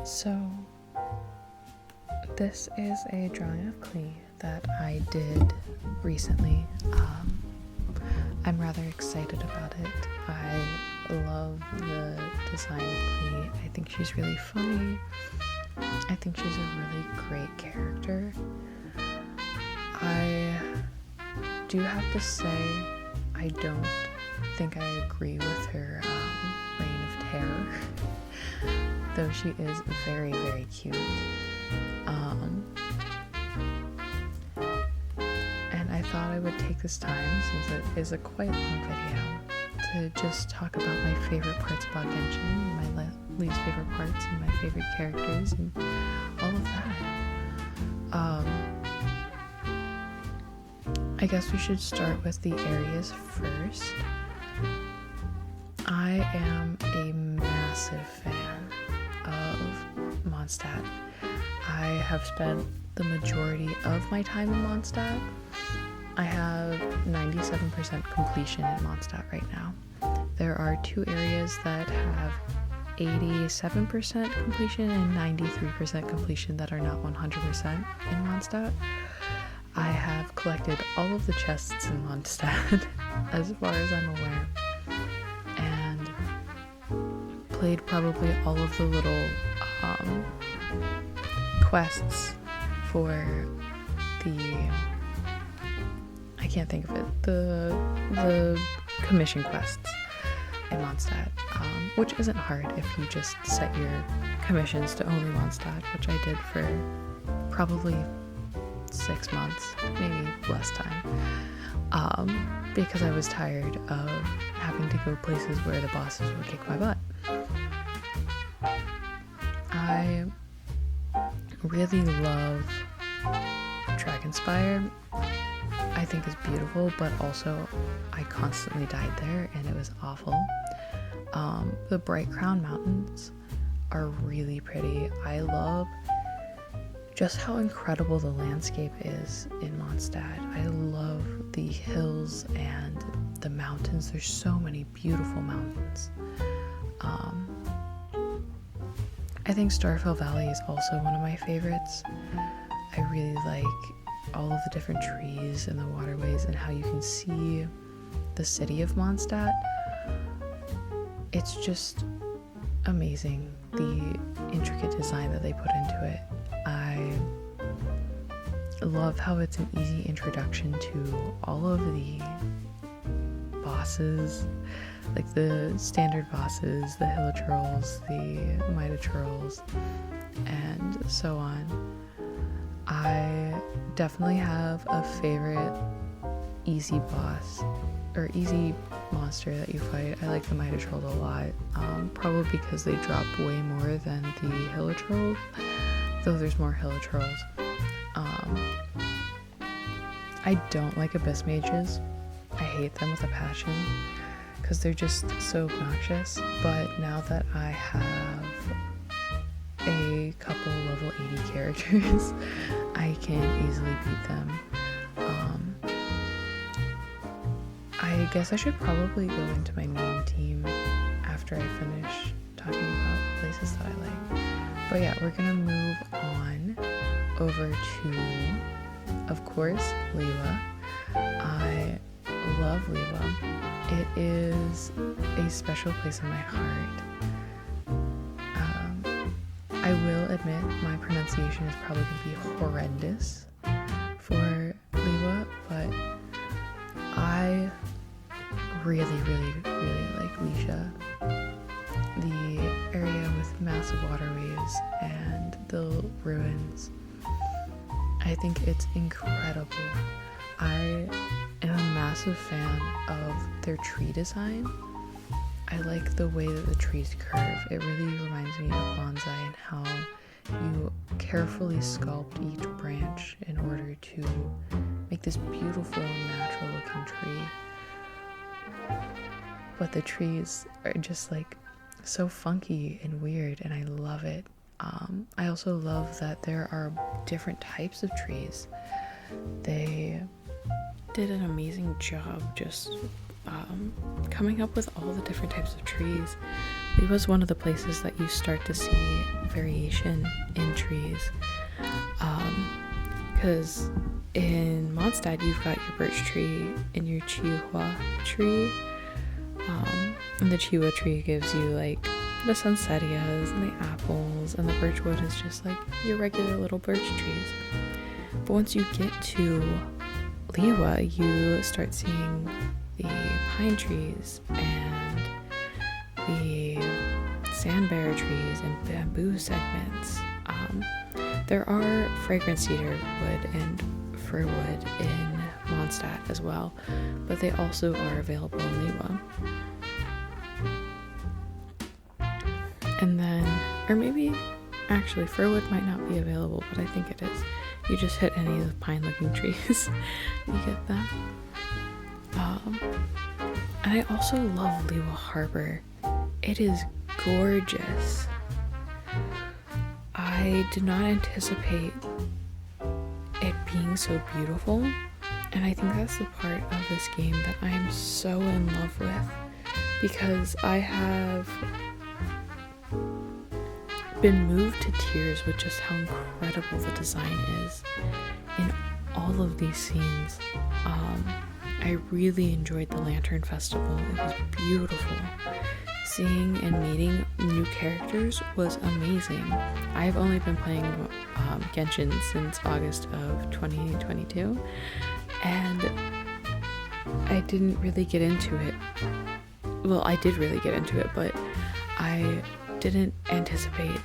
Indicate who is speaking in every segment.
Speaker 1: So, this is a drawing of Klee that I did recently. I'm rather excited about it. I love the design of Klee. I think she's really funny. I think she's a really great character. I do have to say, I don't think I agree with her reign of terror, though she is very, very cute. And I thought I would take this time, since it is a quite long video, to just talk about my favorite parts about Genshin, my least favorite parts, and my favorite characters, and all of that. I guess we should start with the areas first. I am a massive fan of Mondstadt. I have spent the majority of my time in Mondstadt. I have 97% completion in Mondstadt right now. There are two areas that have 87% completion and 93% completion that are not 100% in Mondstadt. I have collected all of the chests in Mondstadt, as far as I'm aware, and played probably all of the little quests for I can't think of it, the commission quests in Mondstadt, which isn't hard if you just set your commissions to only Mondstadt, which I did for probably 6 months, maybe less time, because I was tired of having to go places where the bosses would kick my butt. I really love Dragonspire. I think it's beautiful, but also I constantly died there and it was awful. The Bright Crown Mountains are really pretty. I love just how incredible the landscape is in Mondstadt. I love the hills and the mountains. There's so many beautiful mountains. I think Starfell Valley is also one of my favorites. I really like all of the different trees and the waterways and how you can see the city of Mondstadt. It's just amazing, the intricate design that they put into it. I love how it's an easy introduction to all of the bosses, like the standard bosses, the Hilichurls, the Mitochurls, and so on. I definitely have a favorite easy boss, or easy monster that you fight. I like the Mitochurls a lot, probably because they drop way more than the Hilichurls, though there's more Hilichurls. I don't like Abyss Mages. I hate them with a passion, because they're just so obnoxious, but now that I have a couple level 80 characters, I can easily beat them. I guess I should probably go into my main team after I finish talking about places that I like. But yeah, we're gonna move on over to, of course, Lewa. I love Lewa. It is a special place in my heart. I will admit my pronunciation is probably going to be horrendous for Lewa, but I really, really, really like Leisha. The area with massive waterways and the ruins. I think it's incredible. I am a massive fan of their tree design. I like the way that the trees curve. It really reminds me of bonsai and how you carefully sculpt each branch in order to make this beautiful natural looking tree. But the trees are just like so funky and weird, and I love it. I also love that there are different types of trees. They did an amazing job just coming up with all the different types of trees It was one of the places that you start to see variation in trees. Because in Mondstadt, you've got your birch tree and your chihuahua tree. And the chihuahua tree gives you like the sunsettias and the apples, and the birchwood is just like your regular little birch trees. But once you get to Liyue, you start seeing the pine trees and the sandbear trees and bamboo segments. There are fragrant cedar wood and fir wood in Mondstadt as well, but they also are available in Liyue. And then, or maybe actually firwood might not be available, but I think it is. You just hit any of the pine looking trees, you get them. And I also love Liyue Harbor. It is gorgeous. I did not anticipate it being so beautiful, and I think that's the part of this game that I am so in love with, because I have been moved to tears with just how incredible the design is in all of these scenes. I really enjoyed the Lantern Festival. It was beautiful. Seeing and meeting new characters was amazing. I've only been playing Genshin since August of 2022, and I didn't really get into it. Well, I did really get into it, but I didn't anticipate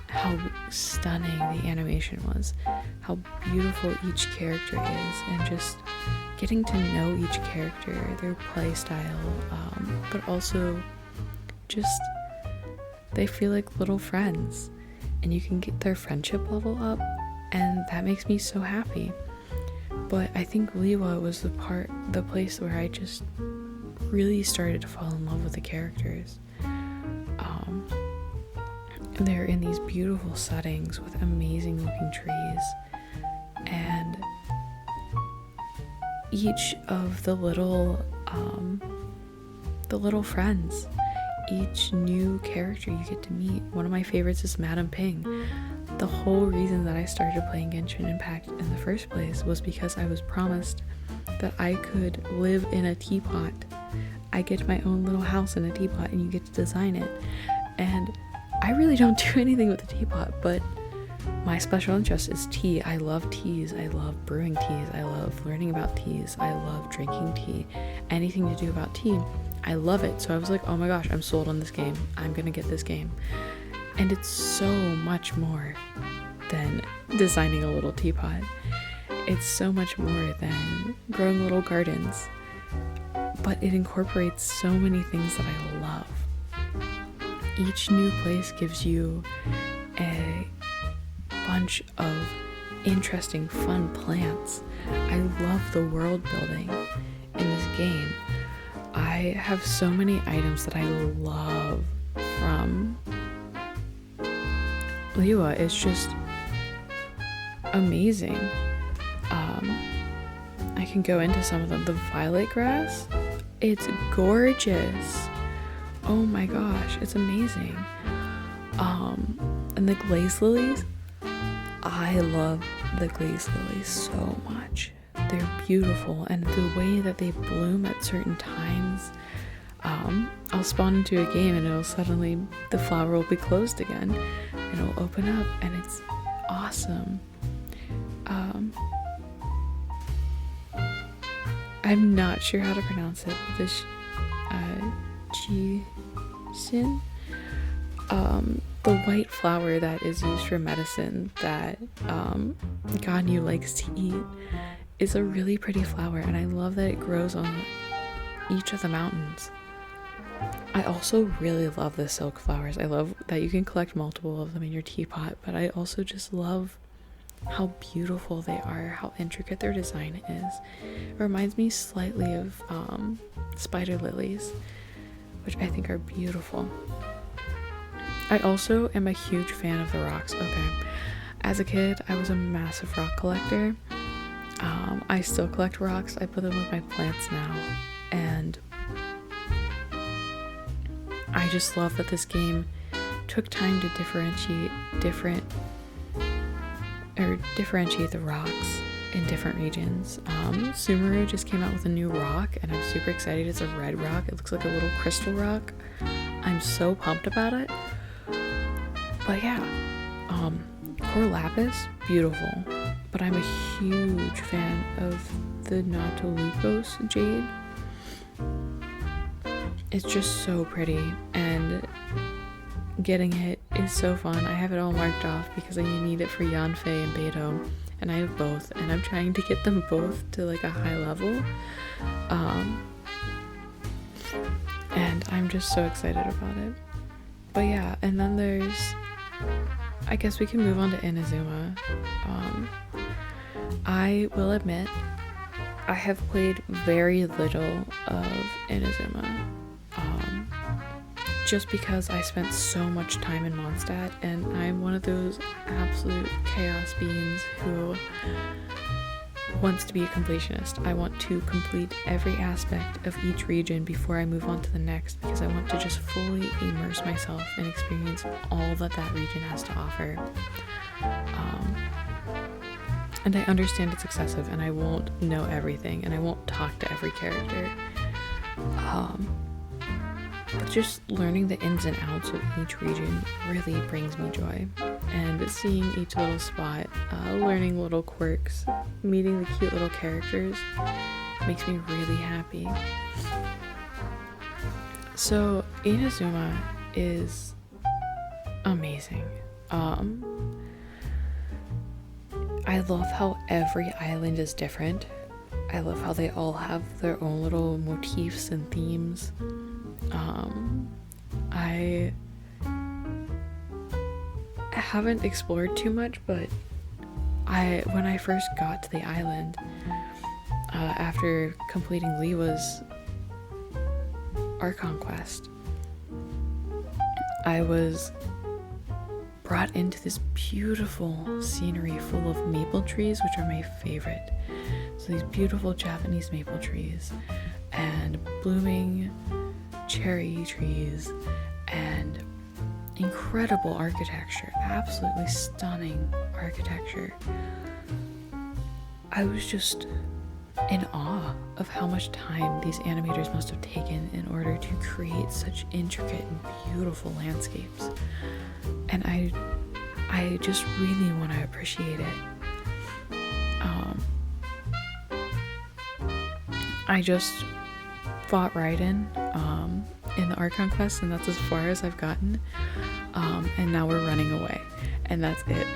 Speaker 1: how stunning the animation was, how beautiful each character is, and just getting to know each character, their play style, but also just they feel like little friends, and you can get their friendship level up, and that makes me so happy. But I think Liyue was the place where I just really started to fall in love with the characters. They're in these beautiful settings with amazing looking trees, and each of the little friends, each new character you get to meet. One of my favorites is Madame Ping. The whole reason that I started playing Genshin Impact in the first place was because I was promised that I could live in a teapot. I get my own little house in a teapot, and you get to design it. And I really don't do anything with the teapot, but my special interest is tea. I love teas. I love brewing teas. I love learning about teas. I love drinking tea. Anything to do about tea, I love it. So I was like, oh my gosh, I'm sold on this game. I'm gonna get this game. And it's so much more than designing a little teapot. It's so much more than growing little gardens. But it incorporates so many things that I love. Each new place gives you a bunch of interesting, fun plants. I love the world building in this game. I have so many items that I love from Liyue. It's just amazing. I can go into some of them. The violet grass, it's gorgeous. Oh my gosh, it's amazing. And the glaze lilies, I love the glaze lilies so much. They're beautiful, and the way that they bloom at certain times, I'll spawn into a game and it'll suddenly, the flower will be closed again and it'll open up, and it's awesome. I'm not sure how to pronounce it, but this Sin, the white flower that is used for medicine that Ganyu likes to eat, is a really pretty flower, and I love that it grows on each of the mountains. I also really love the silk flowers. I love that you can collect multiple of them in your teapot, but I also just love how beautiful they are, how intricate their design is. It reminds me slightly of spider lilies, which I think are beautiful. I also am a huge fan of the rocks. Okay, as a kid, I was a massive rock collector. I still collect rocks. I put them with my plants now, and I just love that this game took time to differentiate the rocks in different regions. Sumeru just came out with a new rock, and I'm super excited. It's a red rock. It looks like a little crystal rock. I'm so pumped about it. But yeah, Core Lapis, beautiful. But I'm a huge fan of the Nautilus jade. It's just so pretty, and getting it is so fun. I have it all marked off because I need it for Yanfei and Beidou, and I have both, and I'm trying to get them both to like a high level. And I'm just so excited about it. But yeah, and then there's, I guess we can move on to Inazuma. I will admit, I have played very little of Inazuma. Just because I spent so much time in Mondstadt, and I'm one of those absolute chaos beings who wants to be a completionist. I want to complete every aspect of each region before I move on to the next, because I want to just fully immerse myself and experience all that that region has to offer. And I understand it's excessive, and I won't know everything, and I won't talk to every character. But just learning the ins and outs of each region really brings me joy. And seeing each little spot, learning little quirks, meeting the cute little characters makes me really happy. So Inazuma is amazing. I love how every island is different. I love how they all have their own little motifs and themes. I haven't explored too much, but when I first got to the island, after completing Liwa's Archon quest, I was brought into this beautiful scenery full of maple trees, which are my favorite. So these beautiful Japanese maple trees and blooming cherry trees and incredible architecture, absolutely stunning architecture. I was just in awe of how much time these animators must have taken in order to create such intricate and beautiful landscapes. And I just really want to appreciate it. I just fought Raiden in the Archon quest, and that's as far as I've gotten. And now we're running away, and that's it.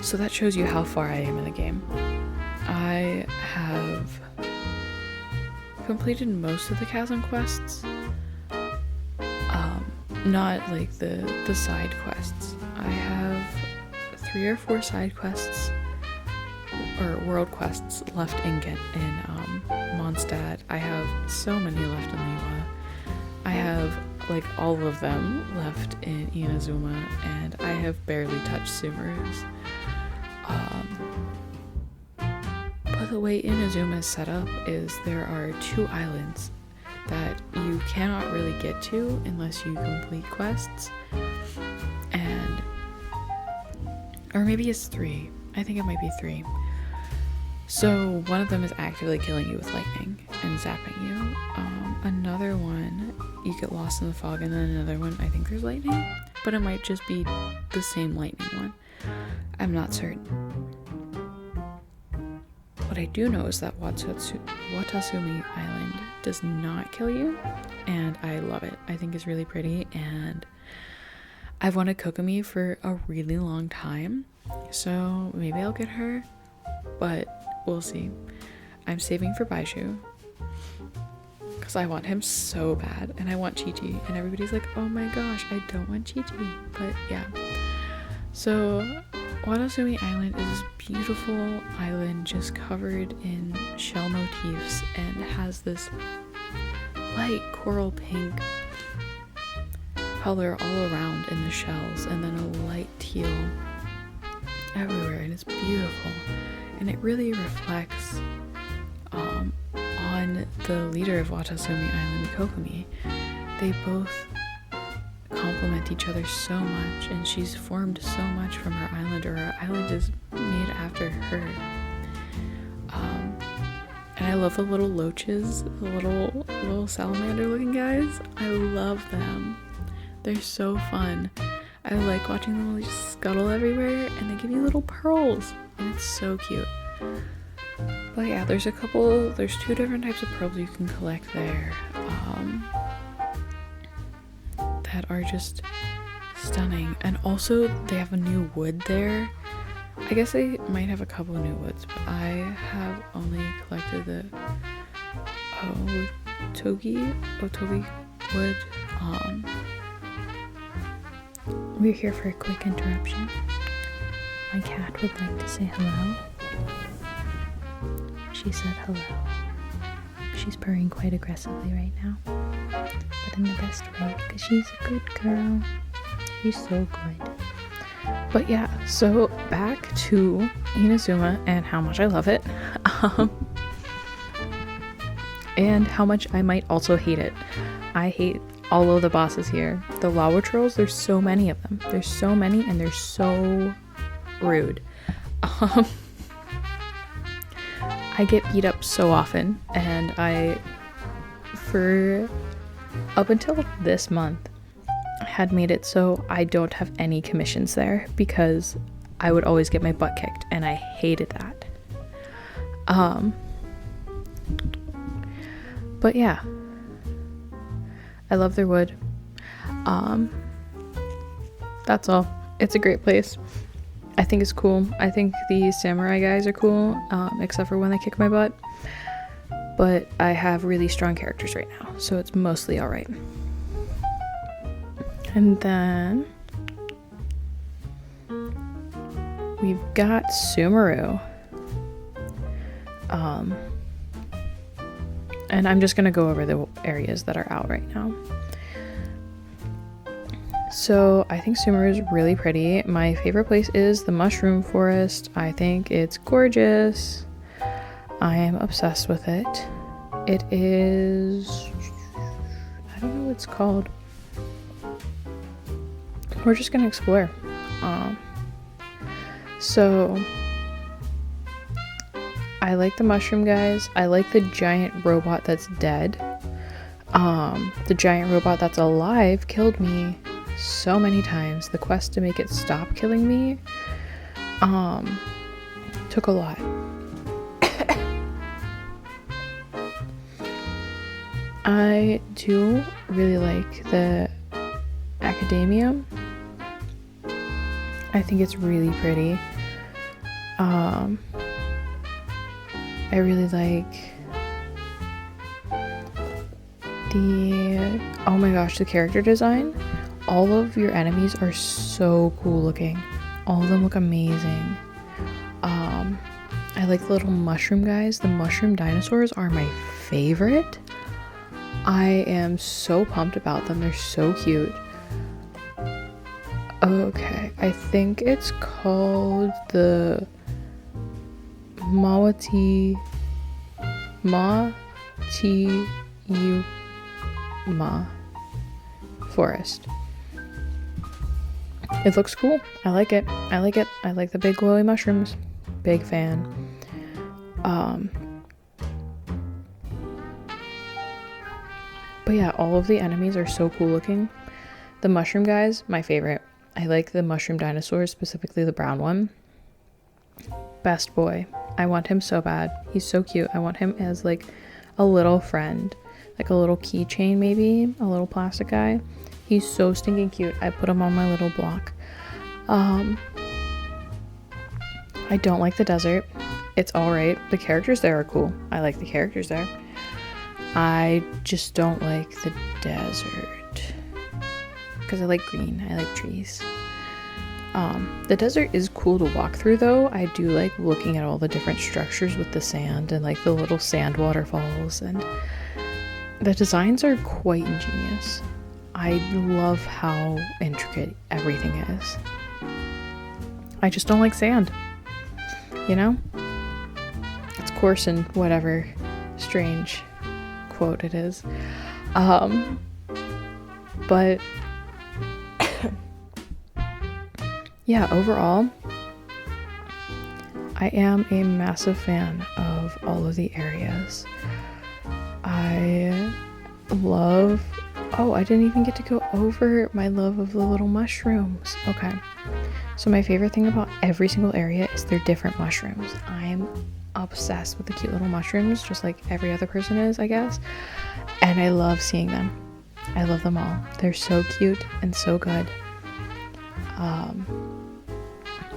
Speaker 1: So that shows you how far I am in the game. I have completed most of the Chasm quests. Not like the side quests. I have 3 or 4 side quests or world quests left in Mondstadt. I have so many left in Liyue. I have like all of them left in Inazuma, and I have barely touched Sumeru's. But the way Inazuma is set up is there are 2 islands that you cannot really get to unless you complete quests, and or maybe it's 3. I think it might be 3. So one of them is actively killing you with lightning and zapping you. Another one, you get lost in the fog, and then another one, I think there's lightning, but it might just be the same lightning one. I'm not certain. What I do know is that Watasumi Island does not kill you, and I love it. I think it's really pretty, and I've wanted Kokomi for a really long time, so maybe I'll get her, but we'll see. I'm saving for Baishu because I want him so bad, and I want Chi-Chi, and everybody's like, oh my gosh, I don't want Chi-Chi, but yeah. So Watasumi Island is this beautiful island just covered in shell motifs and has this light coral pink color all around in the shells, and then a light teal everywhere, and it's beautiful, and it really reflects awe on the leader of Watasumi Island, Kokomi. They both complement each other so much, and she's formed so much from her island, or her island is made after her. And I love the little loaches, the little salamander looking guys. I love them. They're so fun. I like watching them just scuttle everywhere, and they give you little pearls, and it's so cute. But yeah, there's 2 different types of pearls you can collect there that are just stunning. And also they have a new wood there. I guess they might have a couple new woods, but I have only collected the Otogi wood. We're here for a quick interruption. My cat would like to say hello. She said hello. She's purring quite aggressively right now, but in the best way, because she's a good girl. She's so good. But yeah, so back to Inazuma and how much I love it, and how much I might also hate it. I hate all of the bosses here. The lava trolls, there's so many of them. There's so many, and they're so rude. I get beat up so often, and for up until this month, I had made it so I don't have any commissions there because I would always get my butt kicked, and I hated that. But yeah, I love their wood. That's all. It's a great place. I think it's cool. I think the samurai guys are cool, except for when they kick my butt. But I have really strong characters right now, so it's mostly alright. And then we've got Sumeru. And I'm just gonna go over the areas that are out right now. So I think Sumeru is really pretty. My favorite place is the Mushroom Forest. I think it's gorgeous. I am obsessed with it. It is... I don't know what it's called. We're just gonna explore. So I like the mushroom guys. I like the giant robot that's dead. The giant robot that's alive killed me so many times. The quest to make it stop killing me took a lot. I do really like the academia. I think it's really pretty. I really like oh my gosh, the character design. All of your enemies are so cool looking. All of them look amazing. I like the little mushroom guys. The mushroom dinosaurs are my favorite. I am so pumped about them. They're so cute. Okay, I think it's called the Mawati Ma Forest. It looks cool. I like it. I like it. I like the big glowy mushrooms. Big fan. But yeah, all of the enemies are so cool looking. The mushroom guys, my favorite. I like the mushroom dinosaurs, specifically the brown one. Best boy. I want him so bad. He's so cute. I want him as like a little friend. Like a little keychain maybe. A little plastic guy. He's so stinking cute. I put him on my little block. I don't like the desert. It's alright. The characters there are cool. I like the characters there. I just don't like the desert. Because I like green. I like trees. The desert is cool to walk through though. I do like looking at all the different structures with the sand and like the little sand waterfalls, and the designs are quite ingenious. I love how intricate everything is. I just don't like sand. You know? It's coarse and whatever strange quote it is. But yeah, overall, I am a massive fan of all of the areas. I love... Oh, I didn't even get to go over my love of the little mushrooms. Okay. So my favorite thing about every single area is they're different mushrooms. I'm obsessed with the cute little mushrooms, just like every other person is, I guess. And I love seeing them. I love them all. They're so cute and so good.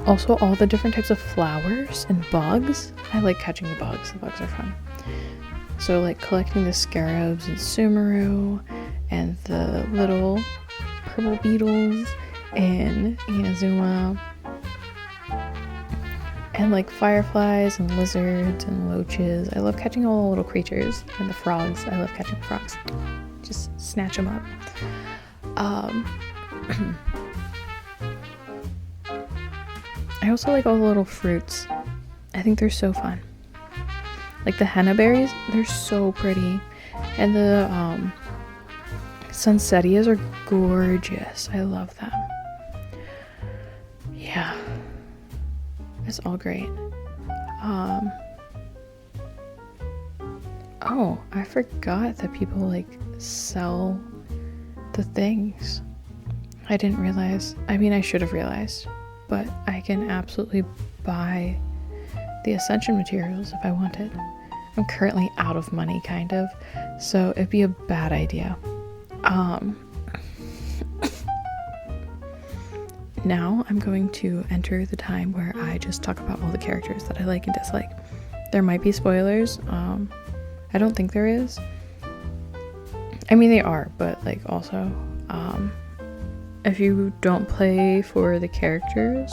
Speaker 1: Also, all the different types of flowers and bugs. I like catching the bugs. The bugs are fun. So like collecting the scarabs and Sumeru and the little purple beetles and Inazuma, and like fireflies and lizards and loaches. I love catching all the little creatures, and the frogs. I love catching frogs. Just snatch them up. I also like all the little fruits. I think they're so fun. Like the henna berries, they're so pretty. And the Sunsetias are gorgeous. I love them. Yeah. It's all great. Oh, I forgot that people like sell the things. I didn't realize. I mean, I should have realized. But I can absolutely buy the Ascension materials if I wanted. I'm currently out of money, kind of. So it'd be a bad idea. Now I'm going to enter the time where I just talk about all the characters that I like and dislike. There might be spoilers. I don't think there is. I mean, they are, but like also, if you don't play for the characters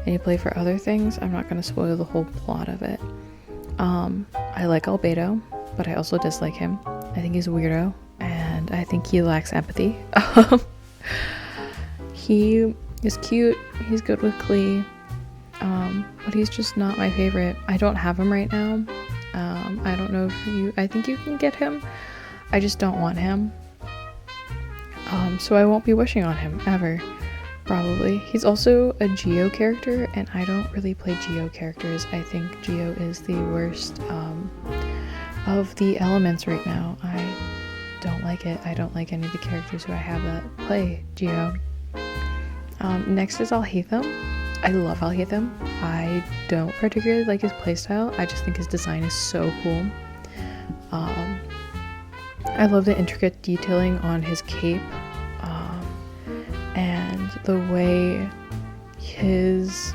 Speaker 1: and you play for other things, I'm not going to spoil the whole plot of it. I like Albedo, but I also dislike him. I think he's a weirdo, and I think he lacks empathy. He is cute, he's good with Klee, but he's just not my favorite. I don't have him right now. I don't know if I think you can get him. I just don't want him. So I won't be wishing on him ever, probably. He's also a Geo character, and I don't really play Geo characters. I think Geo is the worst of the elements right now. I don't like it. I don't like any of the characters who I have that play Geo. Next is Alhaitham. I love Alhaitham. I don't particularly like his playstyle. I just think his design is so cool. I love the intricate detailing on his cape, and the way his...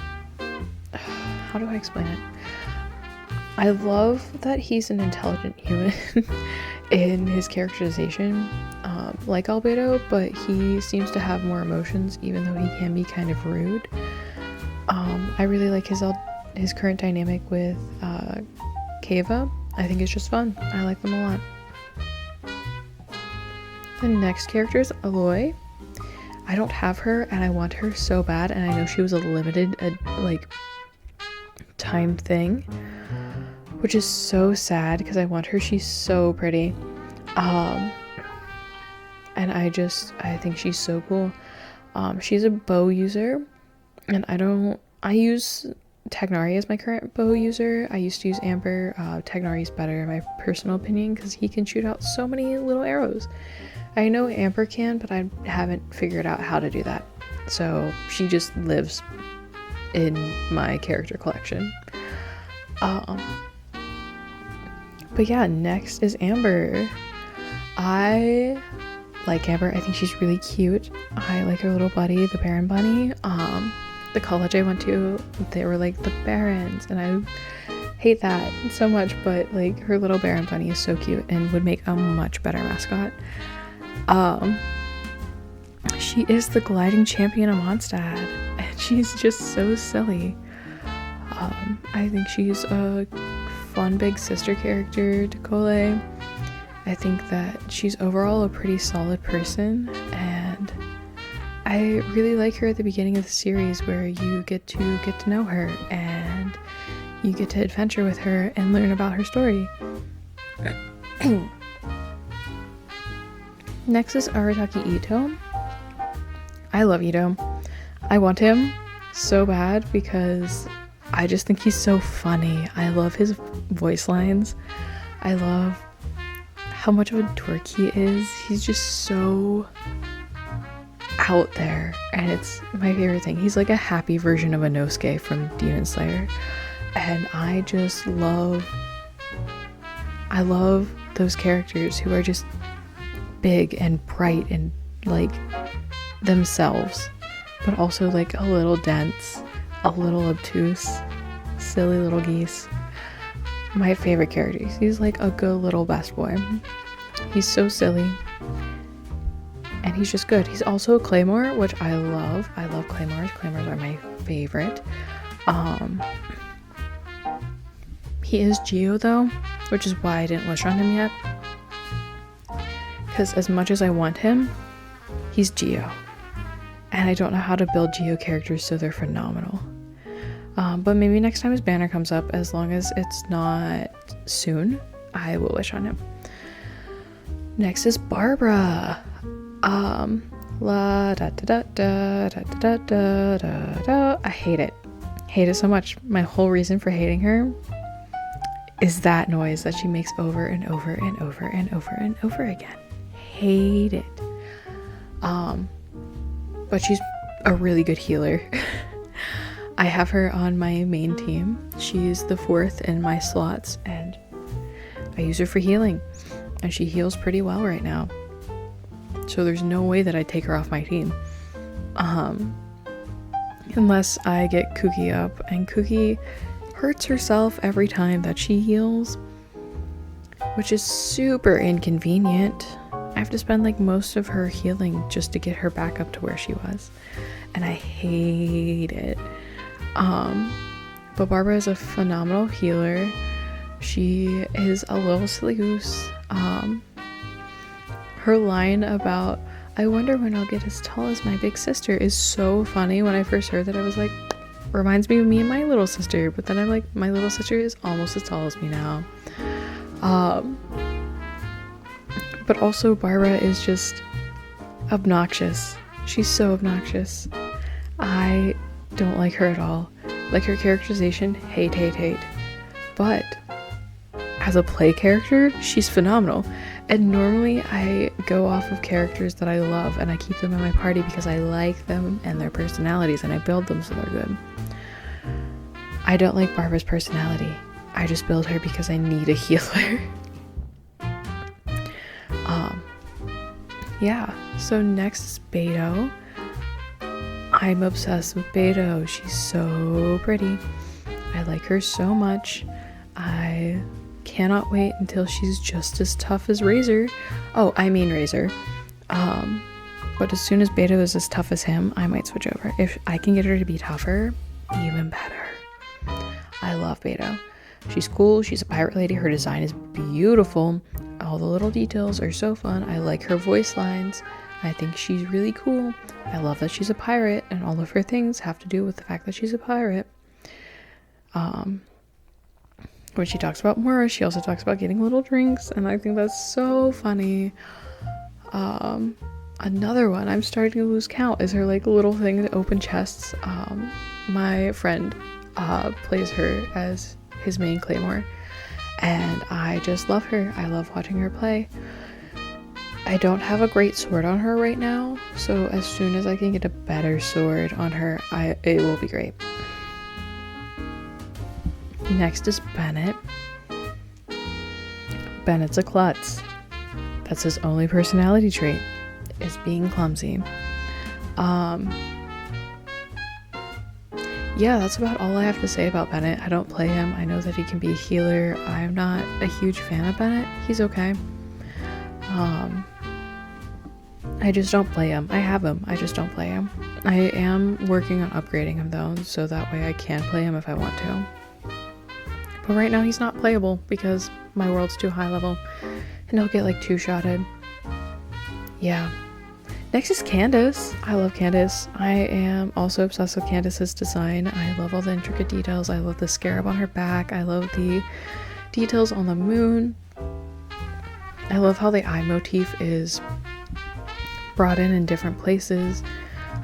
Speaker 1: How do I explain it? I love that he's an intelligent human in his characterization, like Albedo, but he seems to have more emotions, even though he can be kind of rude. I really like his current dynamic with Keva. I think it's just fun. I like them a lot. The next character is Aloy. I don't have her, and I want her so bad, and I know she was a limited time thing, which is so sad because I want her. She's so pretty. And I think she's so cool. She's a bow user, and I use Tagnari as my current bow user. I used to use Amber. Tagnari's better in my personal opinion because he can shoot out so many little arrows. I know Amber can, but I haven't figured out how to do that. So she just lives in my character collection. But yeah, next is Amber. I like Amber. I think she's really cute. I like her little buddy, the Baron Bunny. The college I went to, they were like the Barons, and I hate that so much, but like her little Baron Bunny is so cute and would make a much better mascot. She is the gliding champion of Mondstadt, and she's just so silly. I think she's a fun big sister character to Klee. I think that she's overall a pretty solid person, and I really like her at the beginning of the series where you get to know her and you get to adventure with her and learn about her story. Next is Arataki Ito. I love Ito. I want him so bad because I just think he's so funny. I love his voice lines. I love how much of a dork he is. He's just so out there, and it's my favorite thing. He's like a happy version of Inosuke from Demon Slayer, and I love those characters who are just big and bright and like themselves, but also like a little dense, a little obtuse, silly little geese. My favorite characters. He's like a good little best boy. He's so silly, and he's just good. He's also a Claymore, which I love. I love Claymores. Claymores are my favorite. He is Geo though, which is why I didn't wish on him yet, because as much as I want him, he's Geo, and I don't know how to build Geo characters so they're phenomenal. But maybe next time his banner comes up, as long as it's not soon, I will wish on him. Next is Barbara. La da da da da da da da da. I hate it. Hate it so much. My whole reason for hating her is that noise that she makes over and over and over and over and over again. Hate it. But she's a really good healer. I have her on my main team. She's the 4th in my slots, and I use her for healing, and she heals pretty well right now. So there's no way that I'd take her off my team. Unless I get Cookie up, and Cookie hurts herself every time that she heals, which is super inconvenient. I have to spend like most of her healing just to get her back up to where she was, and I hate it. But Barbara is a phenomenal healer. She is a little silly goose. Her line about, I wonder when I'll get as tall as my big sister, is so funny. When I first heard that, I was like, reminds me of me and my little sister. But then I'm like, my little sister is almost as tall as me now. But also Barbara is just obnoxious. She's so obnoxious. I don't like her at all. Like her characterization, hate. But as a play character, she's phenomenal. And normally I go off of characters that I love, and I keep them in my party because I like them and their personalities, and I build them so they're good. I don't like Barbara's personality. I just build her because I need a healer. Yeah, so next is Beto. I'm obsessed with Beto. She's so pretty. I like her so much. I cannot wait until she's just as tough as Razor. Razor. But as soon as Beto is as tough as him, I might switch over. If I can get her to be tougher, even better. I love Beto. She's cool. She's a pirate lady. Her design is beautiful. All the little details are so fun. I like her voice lines. I think she's really cool. I love that she's a pirate, and all of her things have to do with the fact that she's a pirate. When she talks about Mora, she also talks about getting little drinks, and I think that's so funny. Another one, I'm starting to lose count, is her like little thing to open chests. My friend plays her as his main Claymore, and I just love her. I love watching her play. I don't have a great sword on her right now, so as soon as I can get a better sword on her, it will be great. Next is Bennett. Bennett's a klutz. That's his only personality trait, is being clumsy. Yeah, that's about all I have to say about Bennett. I don't play him. I know that he can be a healer. I'm not a huge fan of Bennett. He's okay. I just don't play him. I have him. I just don't play him. I am working on upgrading him though, so that way I can play him if I want to. But right now he's not playable because my world's too high level and he'll get like 2-shotted. Yeah. Next is Candace. I love Candace. I am also obsessed with Candace's design. I love all the intricate details. I love the scarab on her back. I love the details on the moon. I love how the eye motif is brought in different places.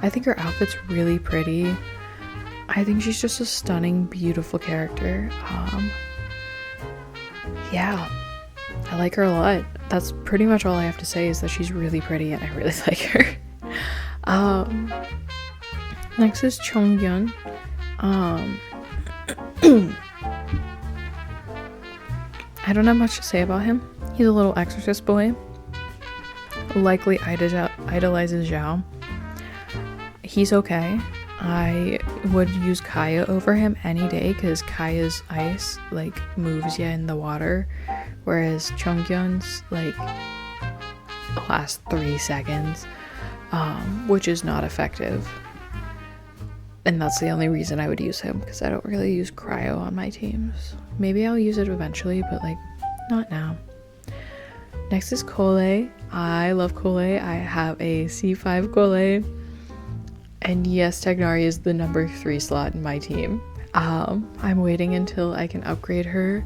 Speaker 1: I think her outfit's really pretty. I think she's just a stunning, beautiful character. Yeah, I like her a lot. That's pretty much all I have to say, is that she's really pretty and I really like her. Next is Chonghyun. I don't have much to say about him. He's a little exorcist boy. Likely idolizes Zhao. He's okay. I would use Kaya over him any day because Kaya's ice like moves you in the water, whereas Chonghyun's like lasts 3 seconds, which is not effective. And that's the only reason I would use him, because I don't really use cryo on my teams. Maybe I'll use it eventually, but like not now. Next is Klee. I love Klee. I have a C5 Klee. And yes, Tagnari is the number 3 slot in my team. I'm waiting until I can upgrade her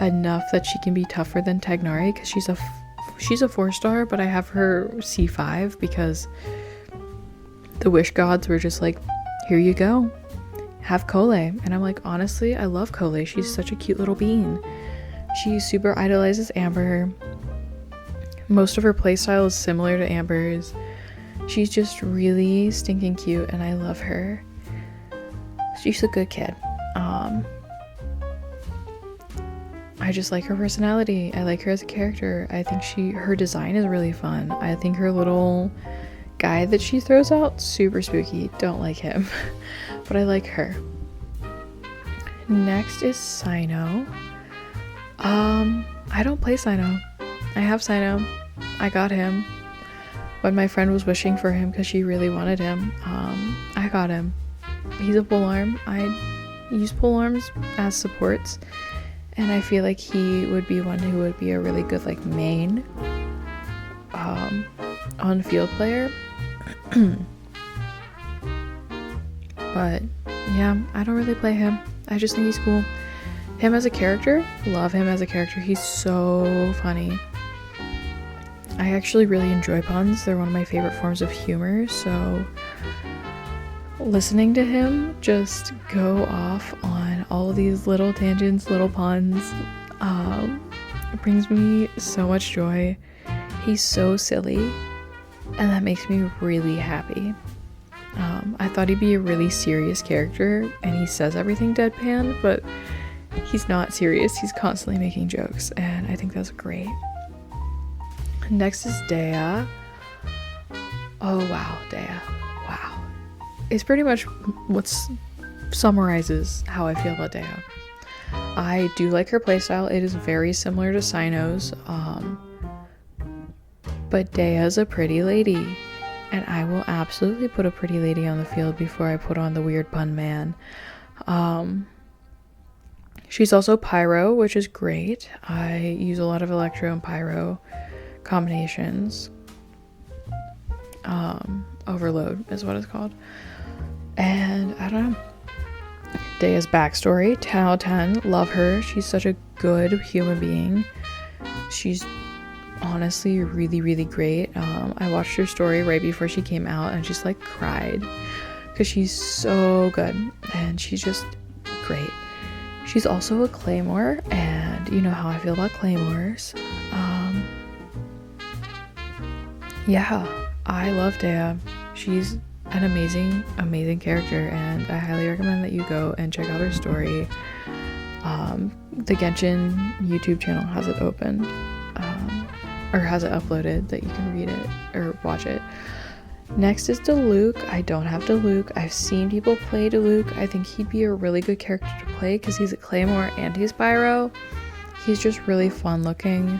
Speaker 1: enough that she can be tougher than Tagnari, because she's a 4-star, but I have her C5 because the wish gods were just like, here you go, have Klee. And I'm like, honestly, I love Klee. She's such a cute little bean. She super idolizes Amber. Most of her playstyle is similar to Amber's. She's just really stinking cute and I love her. She's a good kid. I just like her personality. I like her as a character. I think her design is really fun. I think her little guy that she throws out, super spooky. Don't like him. But I like her. Next is Sino. I don't play Sino. I have Sino. I got him. But my friend was wishing for him because she really wanted him. I got him. He's a polearm. I use polearms as supports. And I feel like he would be one who would be a really good like main on-field player. But yeah, I don't really play him. I just think he's cool. Him as a character, love him as a character. He's so funny. I actually really enjoy puns. They're one of my favorite forms of humor, so listening to him just go off on all of these little tangents, little puns, it brings me so much joy. He's so silly, and that makes me really happy. I thought he'd be a really serious character, and he says everything deadpan, but he's not serious. He's constantly making jokes, and I think that's great. Next is Dea. Oh wow, Dea. Wow. It's pretty much what summarizes how I feel about Dea. I do like her playstyle. It is very similar to Sino's. But Dea is a pretty lady. And I will absolutely put a pretty lady on the field before I put on the weird pun man. She's also Pyro, which is great. I use a lot of Electro and Pyro combinations. Overload is what it's called. And I don't know. Dea's backstory, 10 out of 10. Love her. She's such a good human being. She's honestly really, really great. I watched her story right before she came out and just like cried because she's so good and she's just great. She's also a Claymore, and you know how I feel about Claymores. Yeah, I love Dea. She's an amazing, amazing character, and I highly recommend that you go and check out her story. The Genshin YouTube channel has it open, or has it uploaded that you can read it or watch it. Next is Diluc. I don't have Diluc. I've seen people play Diluc. I think he'd be a really good character to play because he's a Claymore and he's Pyro. He's just really fun looking.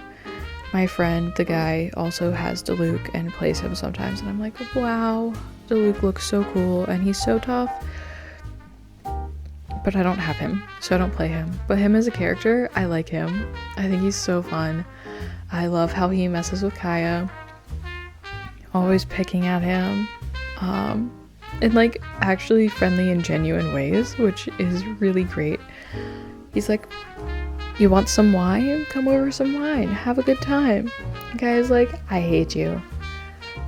Speaker 1: My friend, the guy, also has Diluc and plays him sometimes, and I'm like, wow, Diluc looks so cool and he's so tough. But I don't have him, so I don't play him. But him as a character, I like him. I think he's so fun. I love how he messes with Kaya. Always picking at him. In like actually friendly and genuine ways, which is really great. He's like, You want some wine? Come over some wine. Have a good time. The guy is like, I hate you.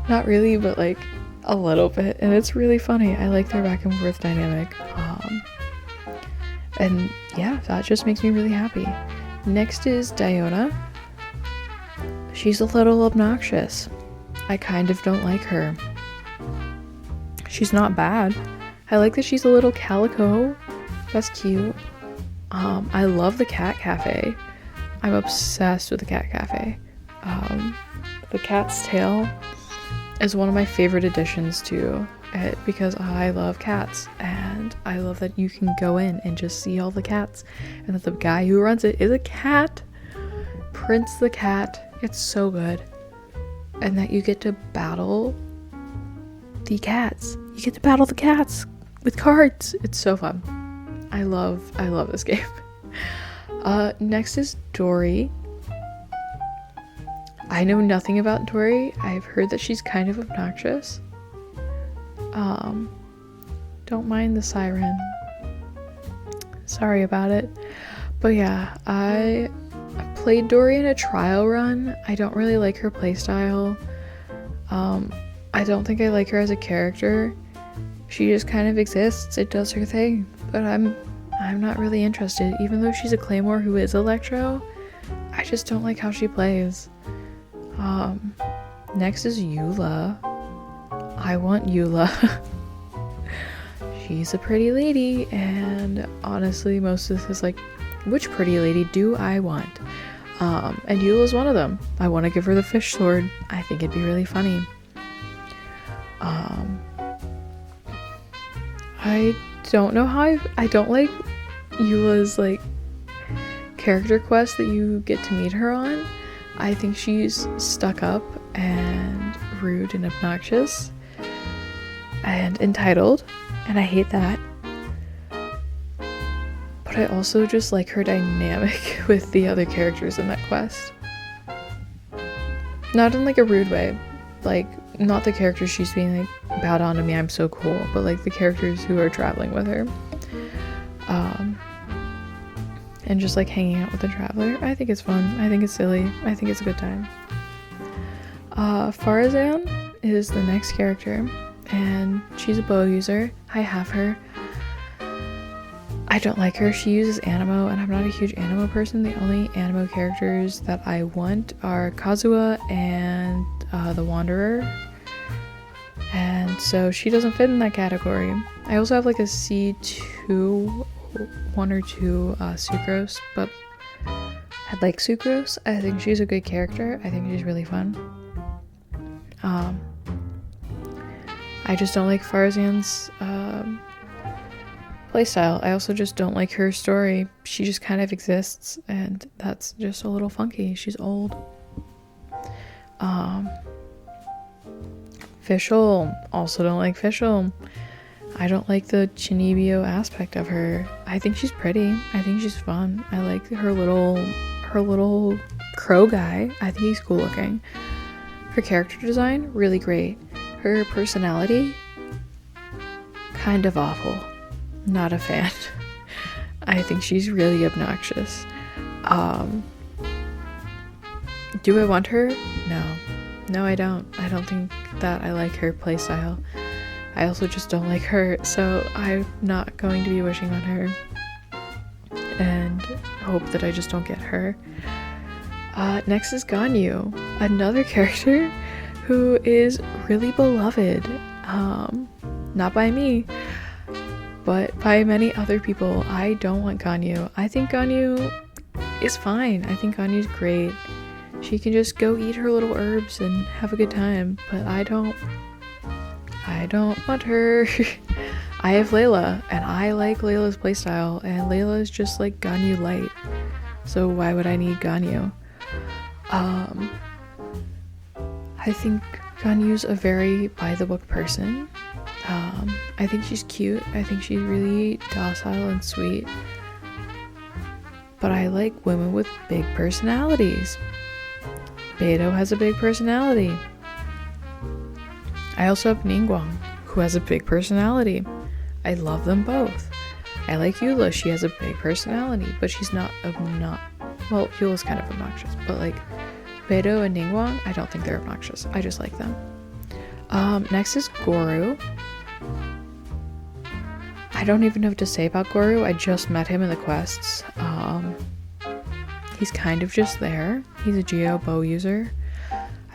Speaker 1: Not really, but like a little bit. And it's really funny. I like their back and forth dynamic. And yeah, that just makes me really happy. Next is Diona. She's a little obnoxious. I kind of don't like her. She's not bad. I like that she's a little calico. That's cute. I love the cat cafe. I'm obsessed with the cat cafe. The cat's tail is one of my favorite additions to it because I love cats, and I love that you can go in and just see all the cats, and that the guy who runs it is a cat. Prince the cat. It's so good. And that you get to battle the cats. You get to battle the cats with cards. It's so fun. I love this game. Next is Dory. I know nothing about Dory. I've heard that she's kind of obnoxious. Don't mind the siren. Sorry about it. But yeah, I played Dory in a trial run. I don't really like her playstyle. I don't think I like her as a character. She just kind of exists. It does her thing. But I'm not really interested. Even though she's a Claymore who is Electro, I just don't like how she plays. Next is Eula. I want Eula. She's a pretty lady, and honestly, most of this is like, which pretty lady do I want? And Eula's one of them. I want to give her the fish sword. I think it'd be really funny. I don't know how I don't like Eula's like character quest that you get to meet her on. I think she's stuck up and rude and obnoxious and entitled, and I hate that. But I also just like her dynamic with the other characters in that quest. Not in like a rude way, like not the characters she's being like, bow down to me, I'm so cool, but like the characters who are traveling with her. And just like hanging out with the traveler. I think it's fun. I think it's silly. I think it's a good time. Farazan is the next character, and she's a bow user. I have her. I don't like her. She uses Anemo, and I'm not a huge Anemo person. The only Anemo characters that I want are Kazuha and the Wanderer. And so she doesn't fit in that category. I also have like a C2, 1 or 2 Sucrose, but I like Sucrose. I think she's a good character. I think she's really fun. I just don't like Farazan's playstyle. I also just don't like her story. She just kind of exists, and that's just a little funky. She's old. Fischl. Also don't like Fischl. I don't like the Chinibio aspect of her. I think she's pretty. I think she's fun. I like her little crow guy. I think he's cool looking. Her character design, really great. Her personality, kind of awful. Not a fan. I think she's really obnoxious. Do I want her? No, I don't. I don't think that I like her playstyle. I also just don't like her, so I'm not going to be wishing on her and hope that I just don't get her. Next is Ganyu, another character who is really beloved. Not by me, but by many other people. I don't want Ganyu. I think Ganyu is fine. I think Ganyu's great. She can just go eat her little herbs and have a good time, but I don't want her. I have Layla, and I like Layla's playstyle, and Layla is just like Ganyu light. So why would I need Ganyu? I think Ganyu's a very by-the-book person. I think she's cute. I think she's really docile and sweet. But I like women with big personalities. Beidou has a big personality. I also have Ningguang, who has a big personality. I love them both. I like Eula. She has a big personality, but she's not well, Yule's kind of obnoxious, but like Beidou and Ningguang, I don't think they're obnoxious. I just like them. Next is Goru. I don't even know what to say about Goru. I just met him in the quests. He's kind of just there. He's a Geo bow user.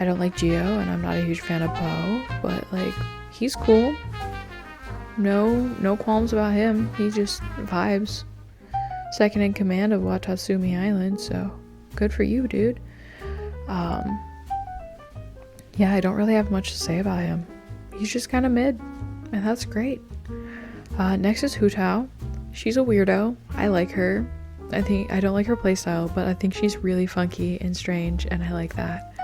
Speaker 1: I don't like Geo, and I'm not a huge fan of bow, but like, he's cool. No qualms about him. He just vibes. Second in command of Watatsumi Island, so good for you, dude. Yeah, I don't really have much to say about him. He's just kind of mid, and that's great. Next is Hu Tao. She's a weirdo. I like her. I don't like her playstyle, but I think she's really funky and strange, and I like that.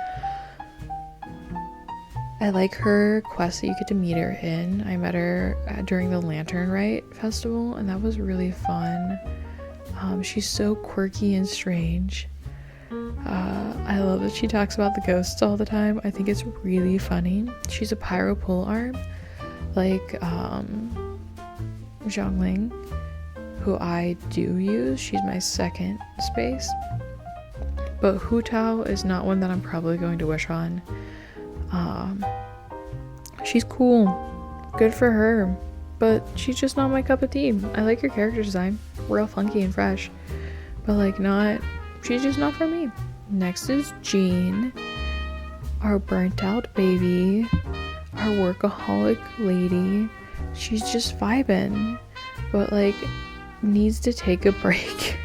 Speaker 1: I like her quest that you get to meet her in. I met her during the Lantern Rite festival, and that was really fun. She's so quirky and strange. I love that she talks about the ghosts all the time. I think it's really funny. She's a pyro pole arm, like Zhongling, who I do use. She's my second space. But Hu Tao is not one that I'm probably going to wish on. She's cool. Good for her. But she's just not my cup of tea. I like her character design. Real funky and fresh. But like she's just not for me. Next is Jean. Our burnt out baby. Our workaholic lady. She's just vibing. But like needs to take a break.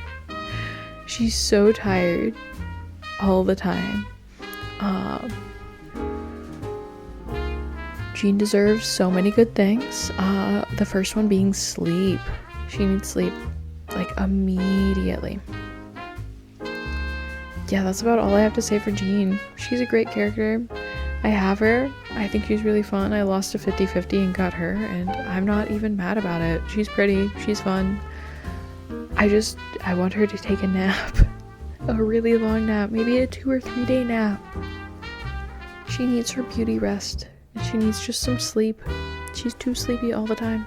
Speaker 1: She's so tired all the time. Jean deserves so many good things. The first one being sleep. She needs sleep like immediately. Yeah, that's about all I have to say for Jean. She's a great character. I have her. I think she's really fun. I lost to 50-50 and got her, and I'm not even mad about it. She's pretty. She's fun. I want her to take a nap. A really long nap. Maybe a 2 or 3 day nap. She needs her beauty rest. She needs just some sleep. She's too sleepy all the time.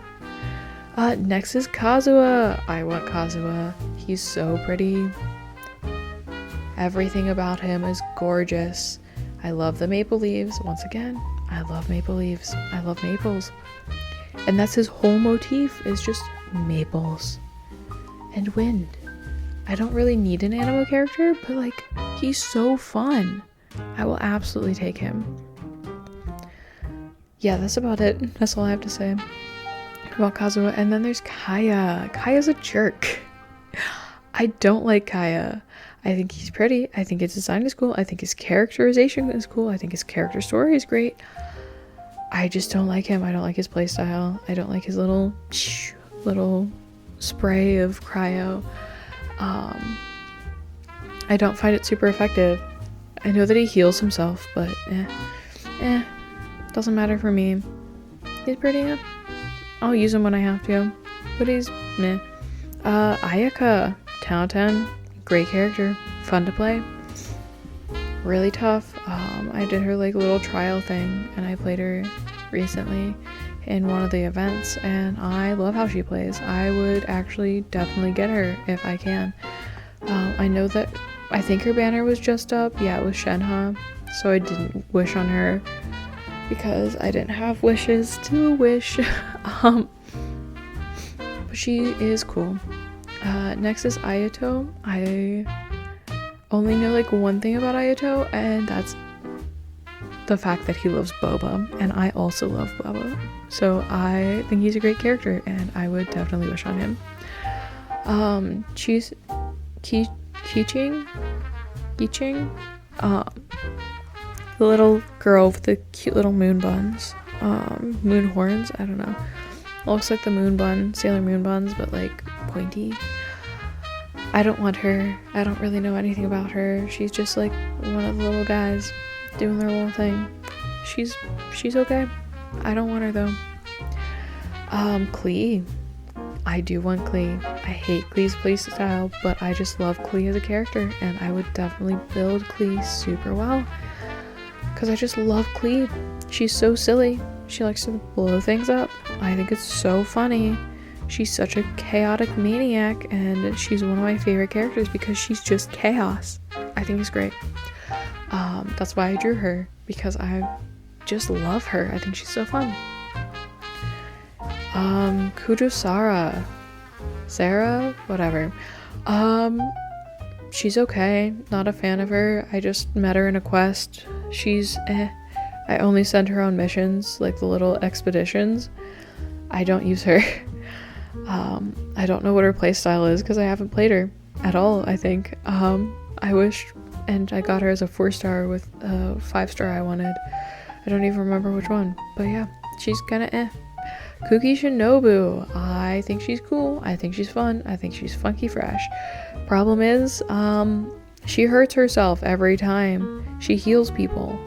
Speaker 1: Next is Kazuha. I want Kazuha. He's so pretty. Everything about him is gorgeous. I love the maple leaves. Once again, I love maple leaves. I love maples. And that's his whole motif, is just maples and wind. I don't really need an anime character, but like, he's so fun. I will absolutely take him. Yeah, that's about it. That's all I have to say about Kazuha. And then there's Kaya. Kaya's a jerk. I don't like Kaya. I think he's pretty. I think his design is cool. I think his characterization is cool. I think his character story is great. I just don't like him. I don't like his playstyle. I don't like his little spray of cryo. I don't find it super effective. I know that he heals himself, but doesn't matter for me. He's pretty. I'll use him when I have to, but he's meh. Ayaka, 10 out of 10. Great character, fun to play, really tough. I did her like little trial thing, and I played her recently in one of the events, and I love how she plays. I would actually definitely get her if I can. I think her banner was just up. Yeah, it was Shenhe, so I didn't wish on her because I didn't have wishes to wish. But she is cool. Next is Ayato. I only know like one thing about Ayato, and that's the fact that he loves boba, and I also love boba. So I think he's a great character, and I would definitely wish on him. Kiching, the little girl with the cute little moon buns, moon horns. I don't know. Looks like the moon bun, Sailor Moon buns, but like pointy. I don't want her. I don't really know anything about her. She's just like one of the little guys doing their little thing. She's okay. I don't want her though. Klee. I do want Klee. I hate Klee's playstyle, but I just love Klee as a character, and I would definitely build Klee super well. Because I just love Klee. She's so silly. She likes to blow things up. I think it's so funny. She's such a chaotic maniac, and she's one of my favorite characters because she's just chaos. I think it's great. That's why I drew her, because I just love her. I think she's so fun. Kujo Sarah, whatever. She's okay. Not a fan of her. I just met her in a quest. She's I only send her on missions, like the little expeditions. I don't use her. I don't know what her playstyle is because I haven't played her at all, I think. I wish, and I got her as a 4-star with a 5-star I wanted. I don't even remember which one, but yeah, she's kind of Kuki Shinobu. I think she's cool. I think she's fun. I think she's funky fresh. Problem is, she hurts herself every time she heals people.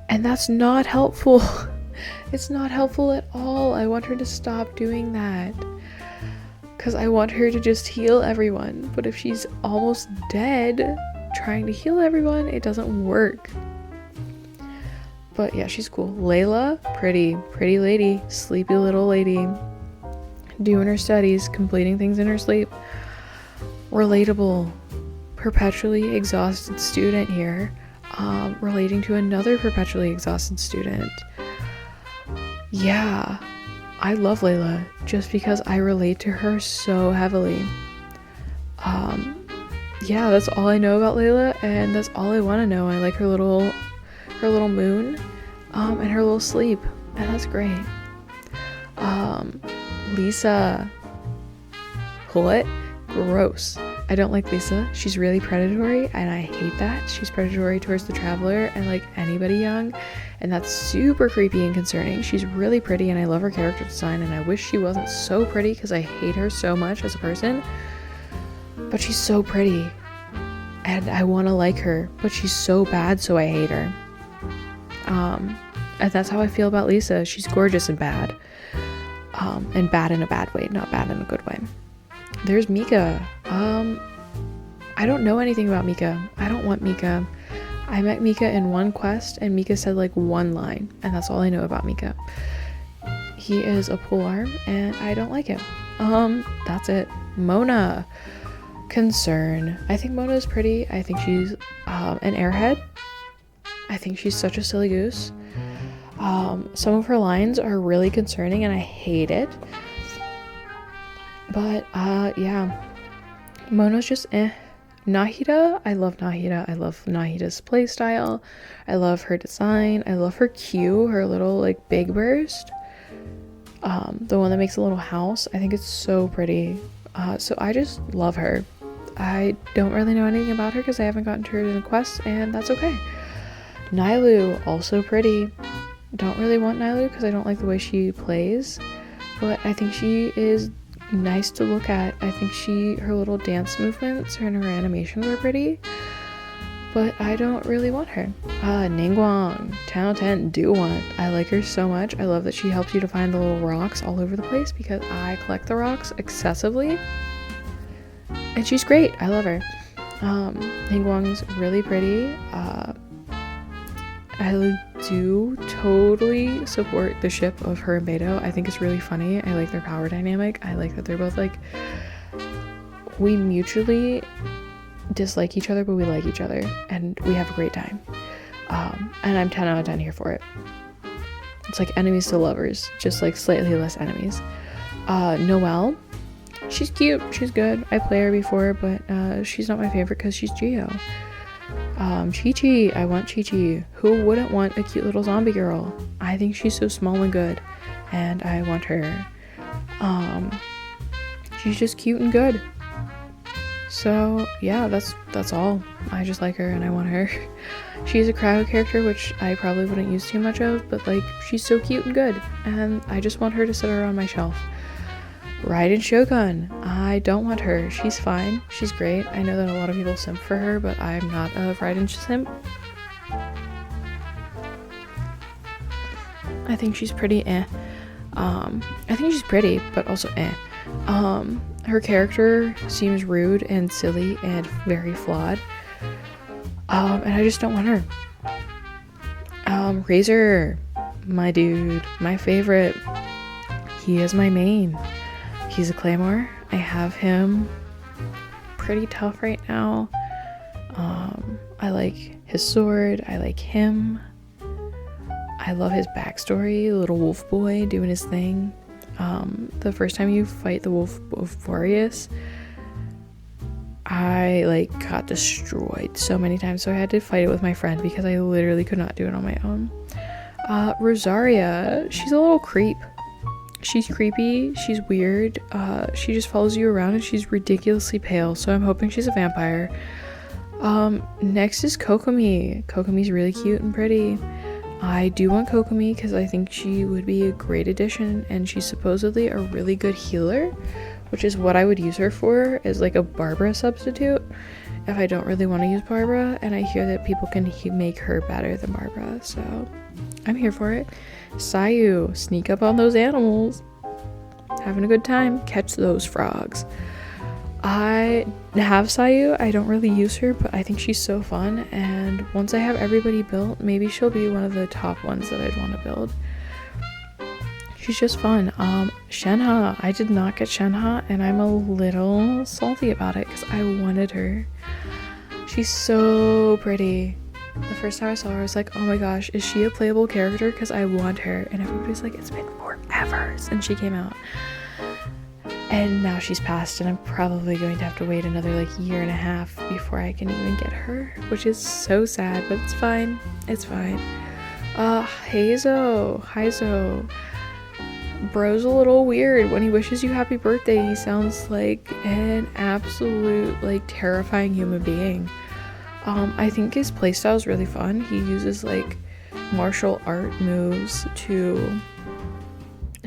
Speaker 1: And that's not helpful. It's not helpful at all. I want her to stop doing that. Because I want her to just heal everyone. But if she's almost dead trying to heal everyone, it doesn't work. But yeah, she's cool. Layla, pretty lady. Sleepy little lady. Doing her studies, completing things in her sleep. Relatable. Perpetually exhausted student here. Relating to another perpetually exhausted student. Yeah, I love Layla just because I relate to her so heavily. Yeah, that's all I know about Layla, and that's all I want to know. I like her little moon, and her little sleep, and that's great. Lisa, what? Gross. I don't like Lisa. She's really predatory, and I hate that. She's predatory towards the traveler and like anybody young, and that's super creepy and concerning. She's really pretty, and I love her character design, and I wish she wasn't so pretty because I hate her so much as a person. But she's so pretty, and I want to like her, but she's so bad, so I hate her. And that's how I feel about Lisa. She's gorgeous and bad, and bad in a bad way, not bad in a good way. There's Mika. I don't know anything about Mika. I don't want Mika. I met Mika in one quest, and Mika said like one line, and that's all I know about Mika. He is a polearm, and I don't like him. That's it. Mona. Concern. I think Mona is pretty. I think she's an airhead. I think she's such a silly goose. Some of her lines are really concerning, and I hate it. But yeah, Mona's just Nahida, I love Nahida. I love Nahida's playstyle. I love her design. I love her Q, her little like big burst. The one that makes a little house. I think it's so pretty. So I just love her. I don't really know anything about her because I haven't gotten to her in the quest, and that's okay. Nailu, also pretty. Don't really want Nailu because I don't like the way she plays, but I think she is nice to look at. I think her little dance movements and her animations are pretty, but I don't really want her. Ningguang, Town 10, do want. I like her so much. I love that she helps you to find the little rocks all over the place because I collect the rocks excessively, and she's great. I love her. Ningguang's really pretty. I do totally support the ship of her and Beto. I think it's really funny. I like their power dynamic. I like that they're both like, we mutually dislike each other, but we like each other, and we have a great time. And I'm 10 out of 10 here for it. It's like enemies to lovers, just like slightly less enemies. Noelle, she's cute. She's good. I played her before, but she's not my favorite because she's Geo. Chi-Chi, I want Chi-Chi. Who wouldn't want a cute little zombie girl? I think she's so small and good, and I want her. She's just cute and good. So yeah, that's all. I just like her and I want her. She's a crowd character, which I probably wouldn't use too much of, but like, she's so cute and good, and I just want her to sit her on my shelf. Raiden Shogun, I don't want her. She's fine. She's great. I know that a lot of people simp for her, but I'm not a Raiden simp. I think she's pretty I think she's pretty, but also her character seems rude and silly and very flawed. And I just don't want her. Razor, my dude, my favorite. He is my main. He's a Claymore. I have him pretty tough right now. I like his sword. I like him. I love his backstory, little wolf boy doing his thing. The first time you fight the wolf of Boreas, I like got destroyed so many times, so I had to fight it with my friend because I literally could not do it on my own. Rosaria, she's a little creep. She's creepy, she's weird, she just follows you around and she's ridiculously pale, so I'm hoping she's a vampire. Next is Kokomi. Kokomi's really cute and pretty. I do want Kokomi because I think she would be a great addition, and she's supposedly a really good healer, which is what I would use her for, as like a Barbara substitute if I don't really want to use Barbara, and I hear that people can make her better than Barbara, so I'm here for it. Sayu, sneak up on those animals, having a good time, catch those frogs. I have Sayu. I don't really use her, but I think she's so fun, and once I have everybody built, maybe she'll be one of the top ones that I'd want to build. She's just fun. Shenhe. I did not get Shenhe, and I'm a little salty about it because I wanted her. She's so pretty. The first time I saw her, I was like, oh my gosh, is she a playable character? Because I want her. And everybody's like, it's been forever since she came out. And now she's passed, and I'm probably going to have to wait another like year and a half before I can even get her, which is so sad, but it's fine. It's fine. Heizo. Bro's a little weird. When he wishes you happy birthday, he sounds like an absolute like terrifying human being. I think his playstyle is really fun. He uses like martial art moves to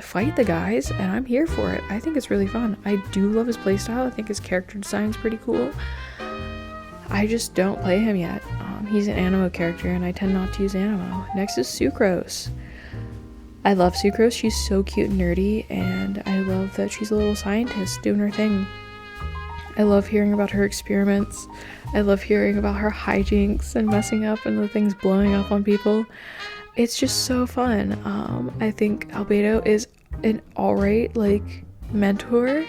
Speaker 1: fight the guys, and I'm here for it. I think it's really fun. I do love his playstyle. I think his character design is pretty cool. I just don't play him yet. He's an Animo character, and I tend not to use Animo. Next is Sucrose. I love Sucrose. She's so cute and nerdy, and I love that she's a little scientist doing her thing. I love hearing about her experiments. I love hearing about her hijinks and messing up and the things blowing up on people. It's just so fun. I think Albedo is an alright like mentor,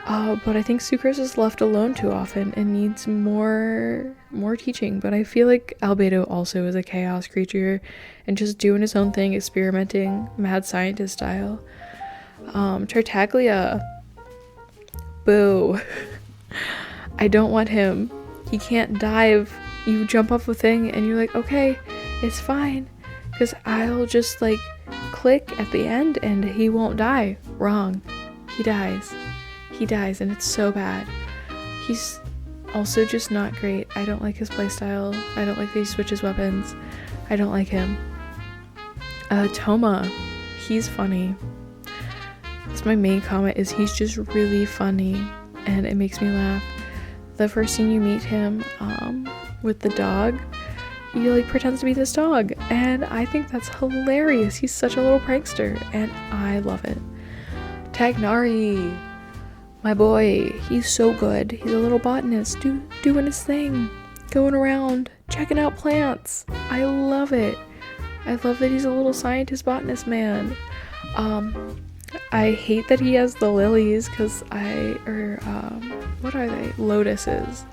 Speaker 1: but I think Sucrose is left alone too often and needs more teaching. But I feel like Albedo also is a chaos creature and just doing his own thing, experimenting, mad scientist style. Tartaglia, boo. I don't want him. He can't dive. You jump off a thing and you're like, okay, it's fine. Because I'll just like click at the end and he won't die. Wrong. He dies. He dies, and it's so bad. He's also just not great. I don't like his playstyle. I don't like that he switches weapons. I don't like him. Toma. He's funny. That's my main comment, is he's just really funny and it makes me laugh. The first scene you meet him with the dog, he like pretends to be this dog, and I think that's hilarious. He's such a little prankster and I love it. Tagnari, my boy, he's so good. He's a little botanist doing his thing, going around checking out plants. I love it. I love that he's a little scientist botanist man. I hate that he has the lilies, what are they? Lotuses.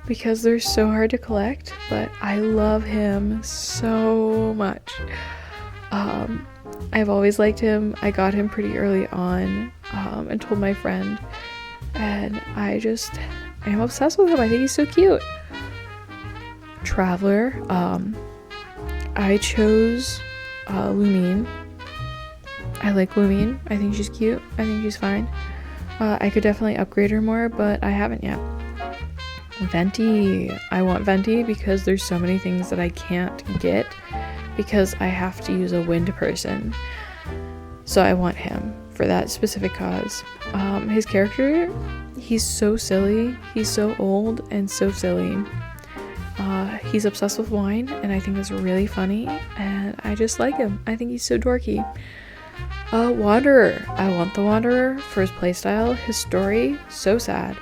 Speaker 1: Because they're so hard to collect, but I love him so much. I've always liked him. I got him pretty early on, and told my friend, and I am obsessed with him. I think he's so cute. Traveler, I chose Lumine. I like Lumine. I think she's cute. I think she's fine. I could definitely upgrade her more, but I haven't yet. Venti. I want Venti because there's so many things that I can't get because I have to use a wind person. So I want him for that specific cause. His character, he's so silly. He's so old and so silly. He's obsessed with wine, and I think that's really funny, and I just like him. I think he's so dorky. Wanderer. I want the Wanderer for his playstyle. His story, so sad.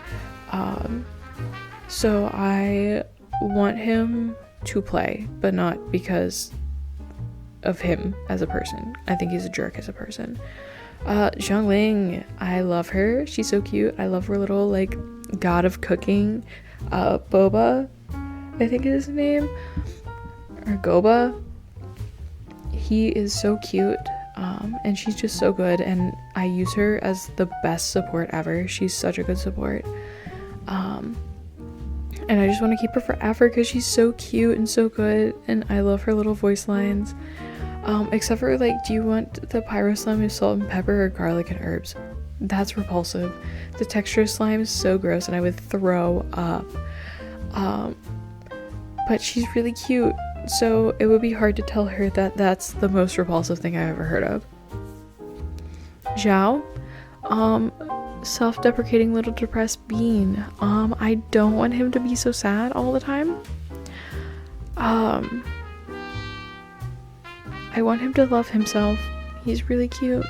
Speaker 1: So I want him to play, but not because of him as a person. I think he's a jerk as a person. Xiangling, I love her. She's so cute. I love her little like god of cooking, Boba, I think is his name, or Goba. He is so cute, and she's just so good, and I use her as the best support ever. She's such a good support, and I just want to keep her forever because she's so cute and so good, and I love her little voice lines. Except for like, do you want the pyro slime with salt and pepper or garlic and herbs? That's repulsive. The texture of slime is so gross and I would throw up. But she's really cute, so it would be hard to tell her that that's the most repulsive thing I've ever heard of. Zhao, self-deprecating little depressed bean. I don't want him to be so sad all the time. I want him to love himself. He's really cute,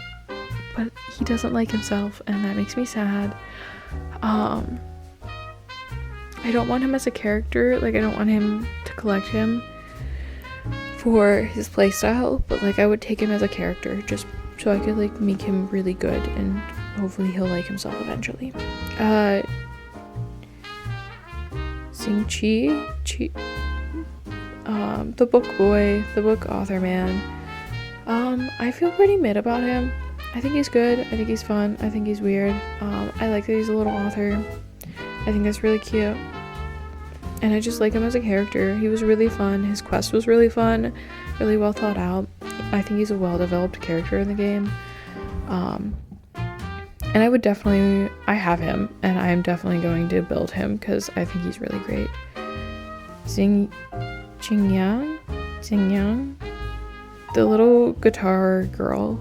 Speaker 1: but he doesn't like himself, and that makes me sad. I don't want him as a character. Like, I don't want him to collect him for his playstyle, but like, I would take him as a character just so I could like make him really good, and hopefully he'll like himself eventually. Xing Chi, the book boy, the book author man. I feel pretty mid about him. I think he's good. I think he's fun. I think he's weird. I like that he's a little author. I think that's really cute. And I just like him as a character. He was really fun. His quest was really fun. Really well thought out. I think he's a well-developed character in the game. And I have him, and I'm definitely going to build him because I think he's really great. Xingyang, the little guitar girl.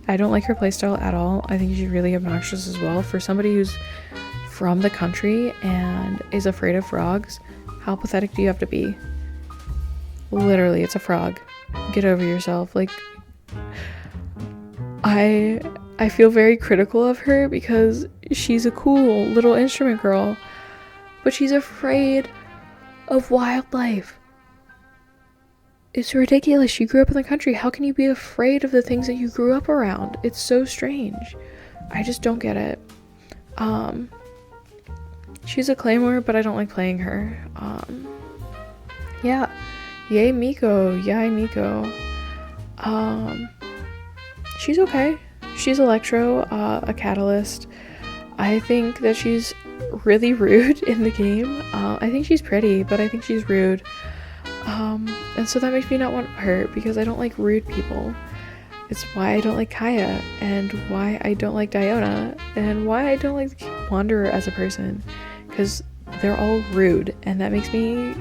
Speaker 1: I don't like her playstyle at all. I think she's really obnoxious as well. For somebody who's from the country and is afraid of frogs, how pathetic do you have to be? Literally, it's a frog. Get over yourself. Like, I feel very critical of her because she's a cool little instrument girl, but she's afraid of wildlife. It's ridiculous. She grew up in the country. How can you be afraid of the things that you grew up around? It's so strange. I just don't get it. She's a claymore, but I don't like playing her. Yeah. Yay Miko. She's okay. She's Electro, a catalyst. I think that she's really rude in the game. I think she's pretty, but I think she's rude. And so that makes me not want her because I don't like rude people. It's why I don't like Kaya, and why I don't like Diona, and why I don't like Wanderer as a person, because they're all rude, and that makes me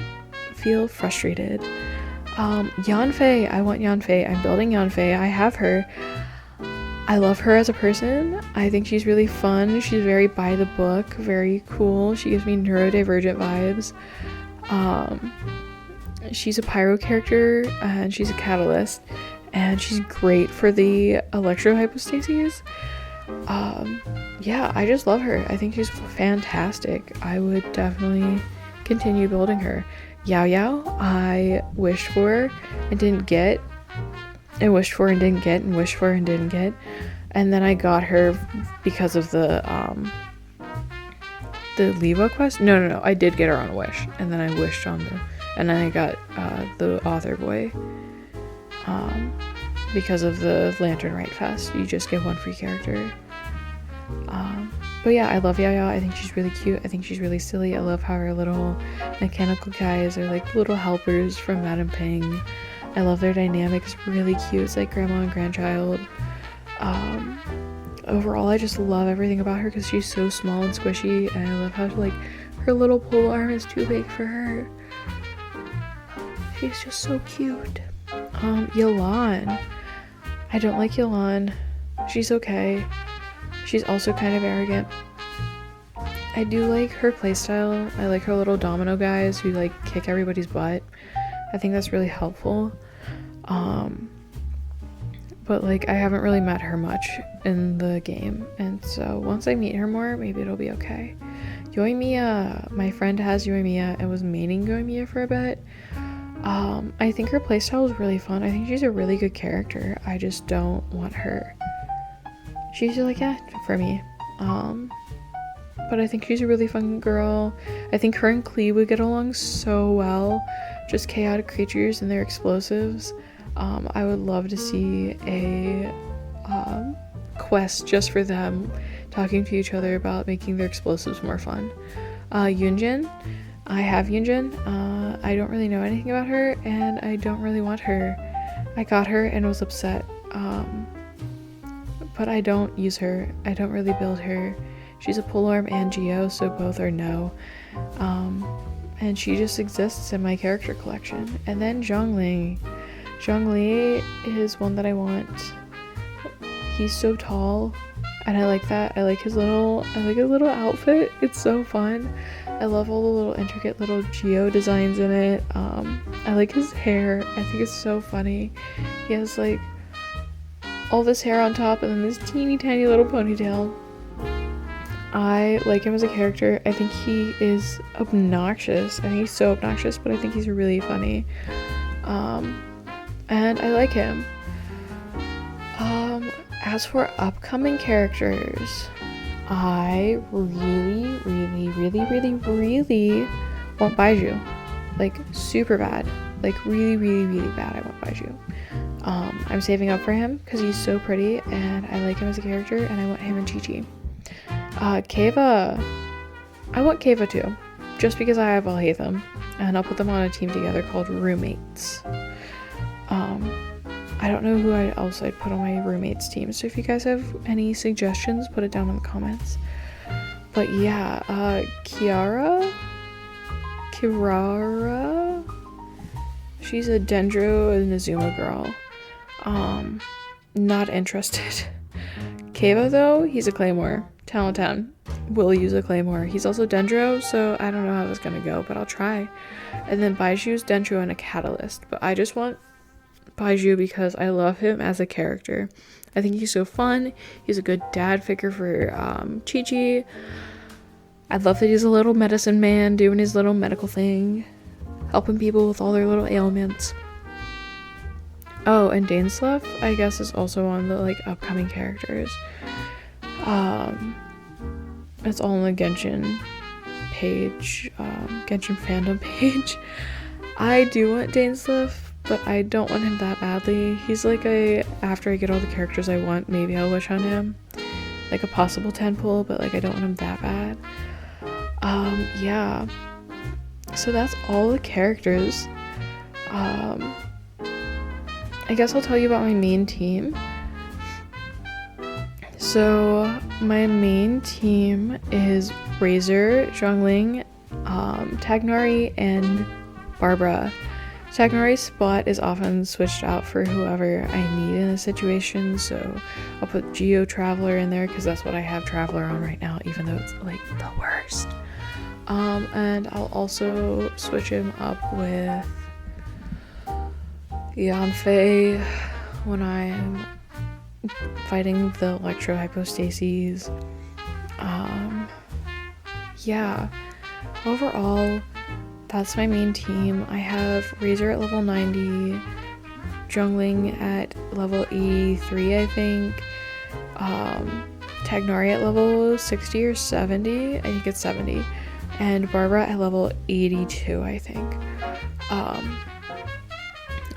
Speaker 1: feel frustrated. Yanfei, I want Yanfei. I'm building Yanfei. I have her. I love her as a person. I think she's really fun. She's very by the book, very cool. She gives me neurodivergent vibes. She's a pyro character, and she's a catalyst, and she's great for the electrohypostases. Yeah, I just love her. I think she's fantastic. I would definitely continue building her. Yao Yao, I wished for and didn't get, and wished for and didn't get, and wished for and didn't get, and then I got her because of the Leva quest. No, I did get her on a wish, and then I wished on and then I got the author boy because of the Lantern Rite Fest. You just get one free character. But yeah, I love Yaya. I think she's really cute. I think she's really silly. I love how her little mechanical guys are like little helpers from Madame Ping. I love their dynamic. It's really cute. It's like grandma and grandchild. Overall, I just love everything about her because she's so small and squishy, and I love how like her little pole arm is too big for her. She's just so cute. Yelan. I don't like Yelan. She's okay. She's also kind of arrogant. I do like her playstyle. I like her little domino guys who like kick everybody's butt. I think that's really helpful. But like, I haven't really met her much in the game, and so once I meet her more, maybe it'll be okay. Yoimiya. My friend has Yoimiya and was maining Yoimiya for a bit. I think her playstyle is really fun. I think she's a really good character. I just don't want her. she's like, yeah, for me. But I think she's a really fun girl. I think her and Klee would get along so well. Just chaotic creatures and their explosives. I would love to see a quest just for them talking to each other about making their explosives more fun. Yunjin. I have Yunjin. I don't really know anything about her, and I don't really want her. I got her and was upset. But I don't use her. I don't really build her. She's a polearm and Geo, so both are no. And she just exists in my character collection. And then Zhongli. Zhongli is one that I want. He's so tall, and I like that. I like his little outfit. It's so fun. I love all the little intricate little Geo designs in it. I like his hair. I think it's so funny. He has like all this hair on top and then this teeny tiny little ponytail. I like him as a character. I think he is obnoxious. I think he's so obnoxious, but I think he's really funny. And I like him. As for upcoming characters, I really want Baiju. Like, super bad. Like, really bad I want Baiju. I'm saving up for him because he's so pretty and I like him as a character, and I want him and Chi-Chi. Keva. I want Keva too, just because I have Alhaitham, and I'll put them on a team together called Roommates. I don't know who else I'd put on my roommates team, so if you guys have any suggestions, put it down in the comments. But yeah, Kirara? She's a Dendro and Azuma girl. Not interested. Keva though, he's a Claymore. 10 out of 10. Will use a Claymore. He's also Dendro, so I don't know how that's gonna go, but I'll try. And then Baiju's Dendro and a Catalyst, but I just want Baiju because I love him as a character. I think he's so fun. He's a good dad figure for Chi-Chi. I love that he's a little medicine man doing his little medical thing, helping people with all their little ailments. Oh, and Dainsleif, I guess, is also on the like upcoming characters. It's all on the Genshin page, Genshin fandom page. I do want Dainsleif, but I don't want him that badly. He's like after I get all the characters I want, maybe I'll wish on him. Like a possible 10 pull, but like I don't want him that bad. Yeah. So that's all the characters. I guess I'll tell you about my main team. So my main team is Razor, Zhongling, Tagnari, and Barbara. Tagnari's spot is often switched out for whoever I need in a situation, so I'll put Geo Traveler in there because that's what I have Traveler on right now, even though it's like the worst. And I'll also switch him up with Yanfei when I'm fighting the electro hypostases. Yeah, overall that's my main team. I have Razor at level 90, Zhongling at level 83 I think, Tagnari at level 60 or 70, I think it's 70, and Barbara at level 82 I think.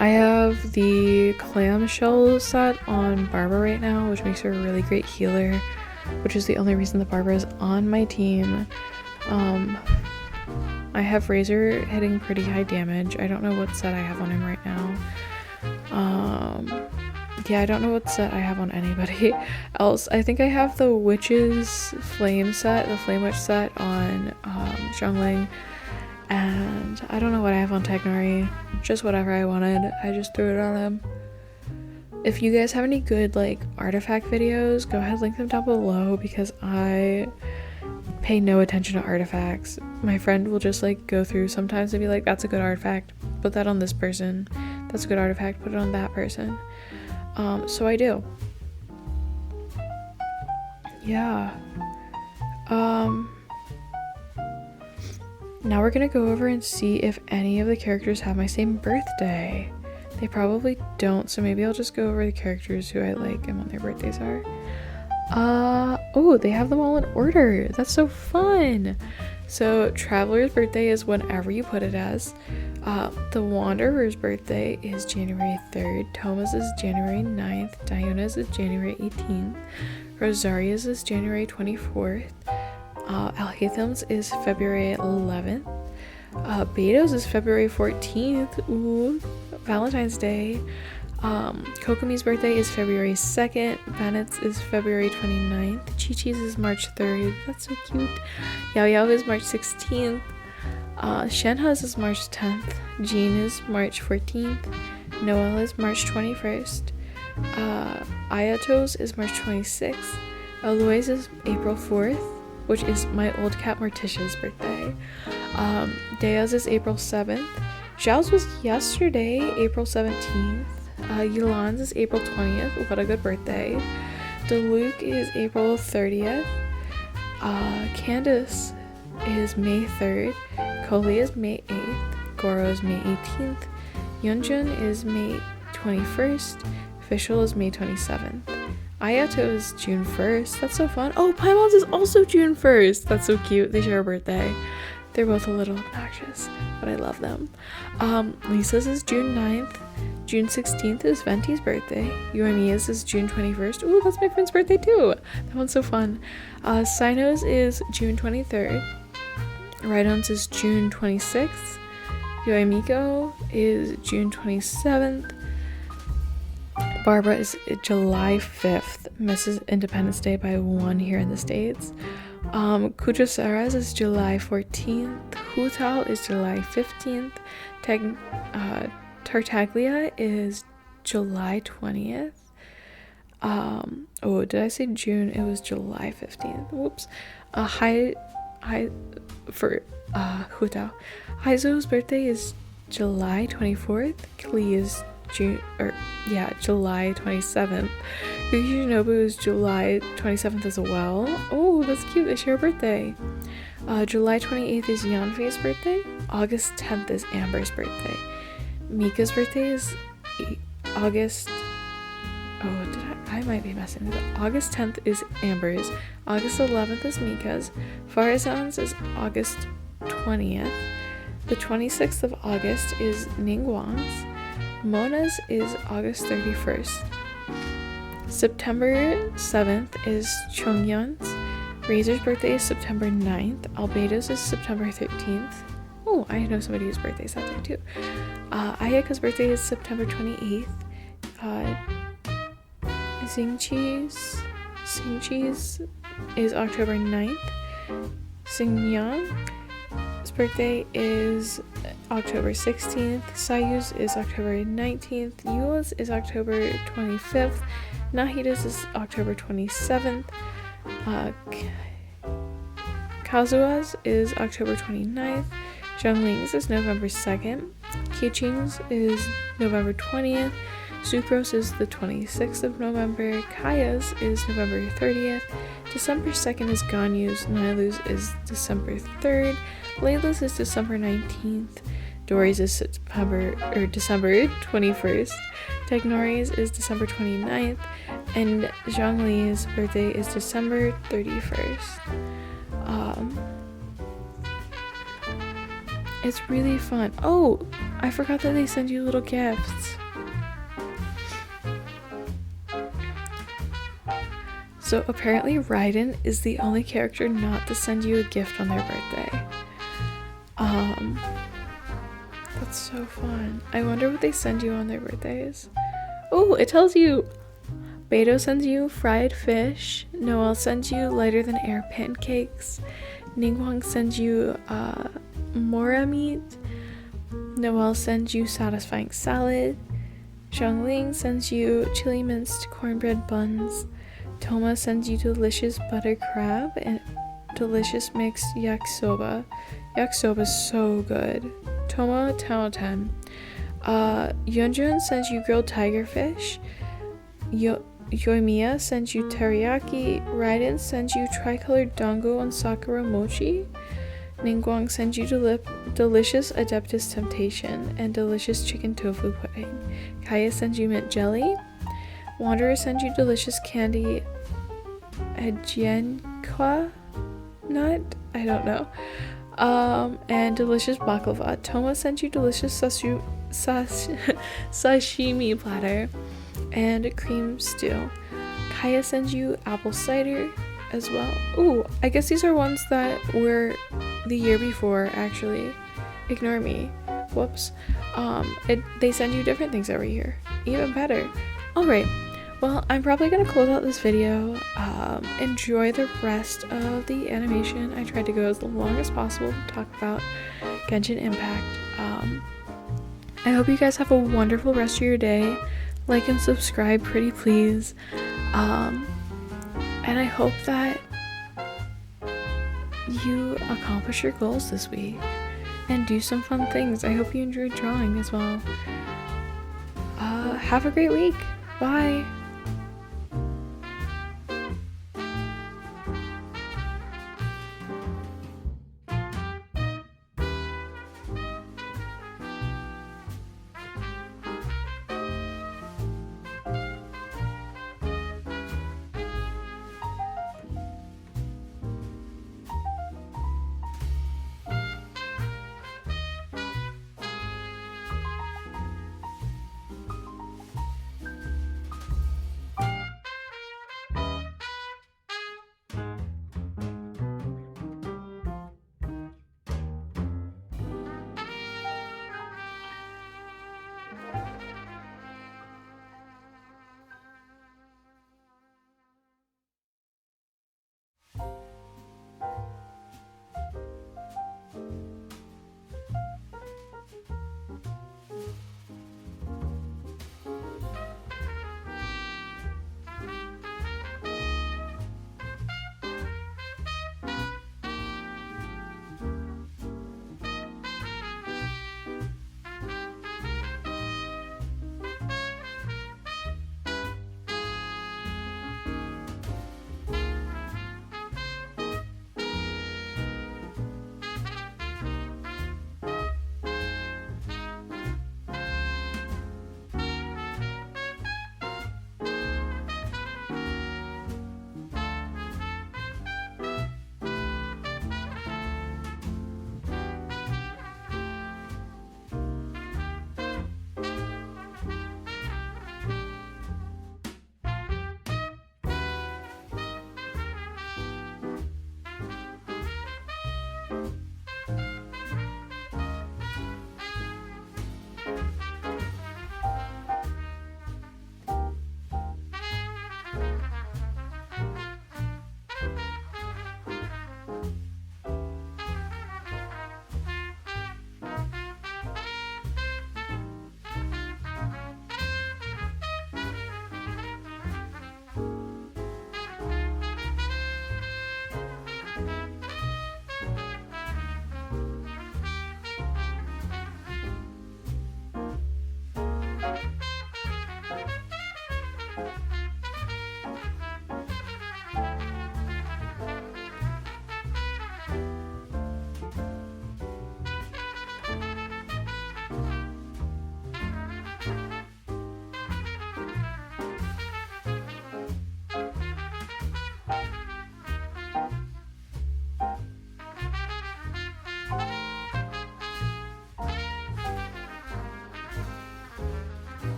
Speaker 1: I have the clamshell set on Barbara right now, which makes her a really great healer, which is the only reason that Barbara is on my team. I have Razor hitting pretty high damage. I don't know what set I have on him right now. Yeah, I don't know what set I have on anybody else. I think I have the Witch's Flame set, the Flame Witch set on Zhongling. And I don't know what I have on Tagnari. Just whatever I wanted. I just threw it on him. If you guys have any good like artifact videos, go ahead, link them down below, because I pay no attention to artifacts. My friend will just like go through sometimes and be like, that's a good artifact, put that on this person. That's a good artifact, put it on that person. So I do. Yeah. Now we're gonna go over and see if any of the characters have my same birthday. They probably don't, so maybe I'll just go over the characters who I like and when their birthdays are. Oh, they have them all in order. That's so fun. So Traveler's birthday is whenever you put it as. The Wanderer's birthday is January 3rd. Thomas is January 9th. Diona's is January 18th. Rosaria's is January 24th. Alhatham's is February 11th. Beto's is February 14th. Ooh, Valentine's Day. Kokomi's birthday is February 2nd. Bennett's is February 29th. Chi-Chi's is March 3rd. That's so cute. Yao Yao is March 16th. Shenha's is March 10th. Jean is March 14th. Noelle is March 21st. Ayato's is March 26th. Aloy's is April 4th, which is my old cat Morticia's birthday. Dea's is April 7th. Zhao's was yesterday, April 17th. Yulan's is April 20th. What a good birthday. Deluc is April 30th. Candace is May 3rd. Koli is May 8th. Goro is May 18th. Yeonjun is May 21st. Official is May 27th. Ayato is June 1st. That's so fun. Oh, Paimon's is also June 1st. That's so cute. They share a birthday. They're both a little obnoxious, but I love them. Lisa's is June 9th. June 16th is Venti's birthday. Yuamiya's is June 21st. Ooh, that's my friend's birthday too. That one's so fun. Sino's is June 23rd. Rhydon's is June 26th. Yoimiko is June 27th. Barbara is July 5th. Misses Independence Day by 1 here in the States. Kuchosara's is July 14th. Hu Tao is July 15th. Tartaglia is July 20th. Oh, did I say June? It was July 15th. Whoops. For Hu Tao. Haizo's birthday is July 24th. Klee is July 27th. Yukinobu is July 27th as well. Oh, that's cute. They share a birthday. July 28th is Yanfei's birthday. August 10th is Amber's birthday. Mika's birthday is August. Oh, I might be messing this up. August 10th is Amber's. August 11th is Mika's. Farazan's is August 20th. The 26th of August is Ningguang's. Mona's is August 31st. September 7th is Chongyun's. Razor's birthday is September 9th. Albedo's is September 13th. Oh, I know somebody whose birthday's that day too. Ayaka's birthday is September 28th. Xingqi's is October 9th. Xingyang's birthday is October 16th. Sayu's is October 19th. Yua's is October 25th. Nahida's is October 27th. Kazua's is October 29th. Zhongling's is November 2nd. Kiqing's is November 20th. Sucrose is the 26th of November. Kaya's is November 30th. December 2nd is Ganyu's. Nailu's is December 3rd. Layla's is December 19th. Dory's is December 21st. Tegnori's is December 29th. And Zhongli's birthday is December 31st. It's really fun. Oh, I forgot that they send you little gifts. So apparently Raiden is the only character not to send you a gift on their birthday. That's so fun. I wonder what they send you on their birthdays. Oh, it tells you. Beto sends you fried fish. Noelle sends you lighter than air pancakes. Ningguang sends you mora meat. Noelle sends you satisfying salad. Zhongling sends you chili minced cornbread buns. Toma sends you delicious butter crab and delicious mixed yakisoba. Yakisoba's so good. Toma 10 out of 10. Yeonjun sends you grilled tiger fish. Yoimiya sends you teriyaki. Raiden sends you tricolored dango and sakura mochi. Ningguang sends you delicious Adeptus Temptation and delicious chicken tofu pudding. Kaya sends you mint jelly. Wanderer sends you delicious candy
Speaker 2: a Jianqua nut, I don't know, and delicious baklava. Toma sent you delicious sashimi platter and a cream stew. Kaya sends you apple cider as well. Ooh, I guess these are ones that were the year before, actually. Ignore me. Whoops. They send you different things every year. Even better. Alright, well, I'm probably gonna close out this video. Enjoy the rest of the animation. I tried to go as long as possible to talk about Genshin Impact. I hope you guys have a wonderful rest of your day. Like and subscribe, pretty please. And I hope that you accomplish your goals this week and do some fun things. I hope you enjoyed drawing as well. Have a great week. Bye.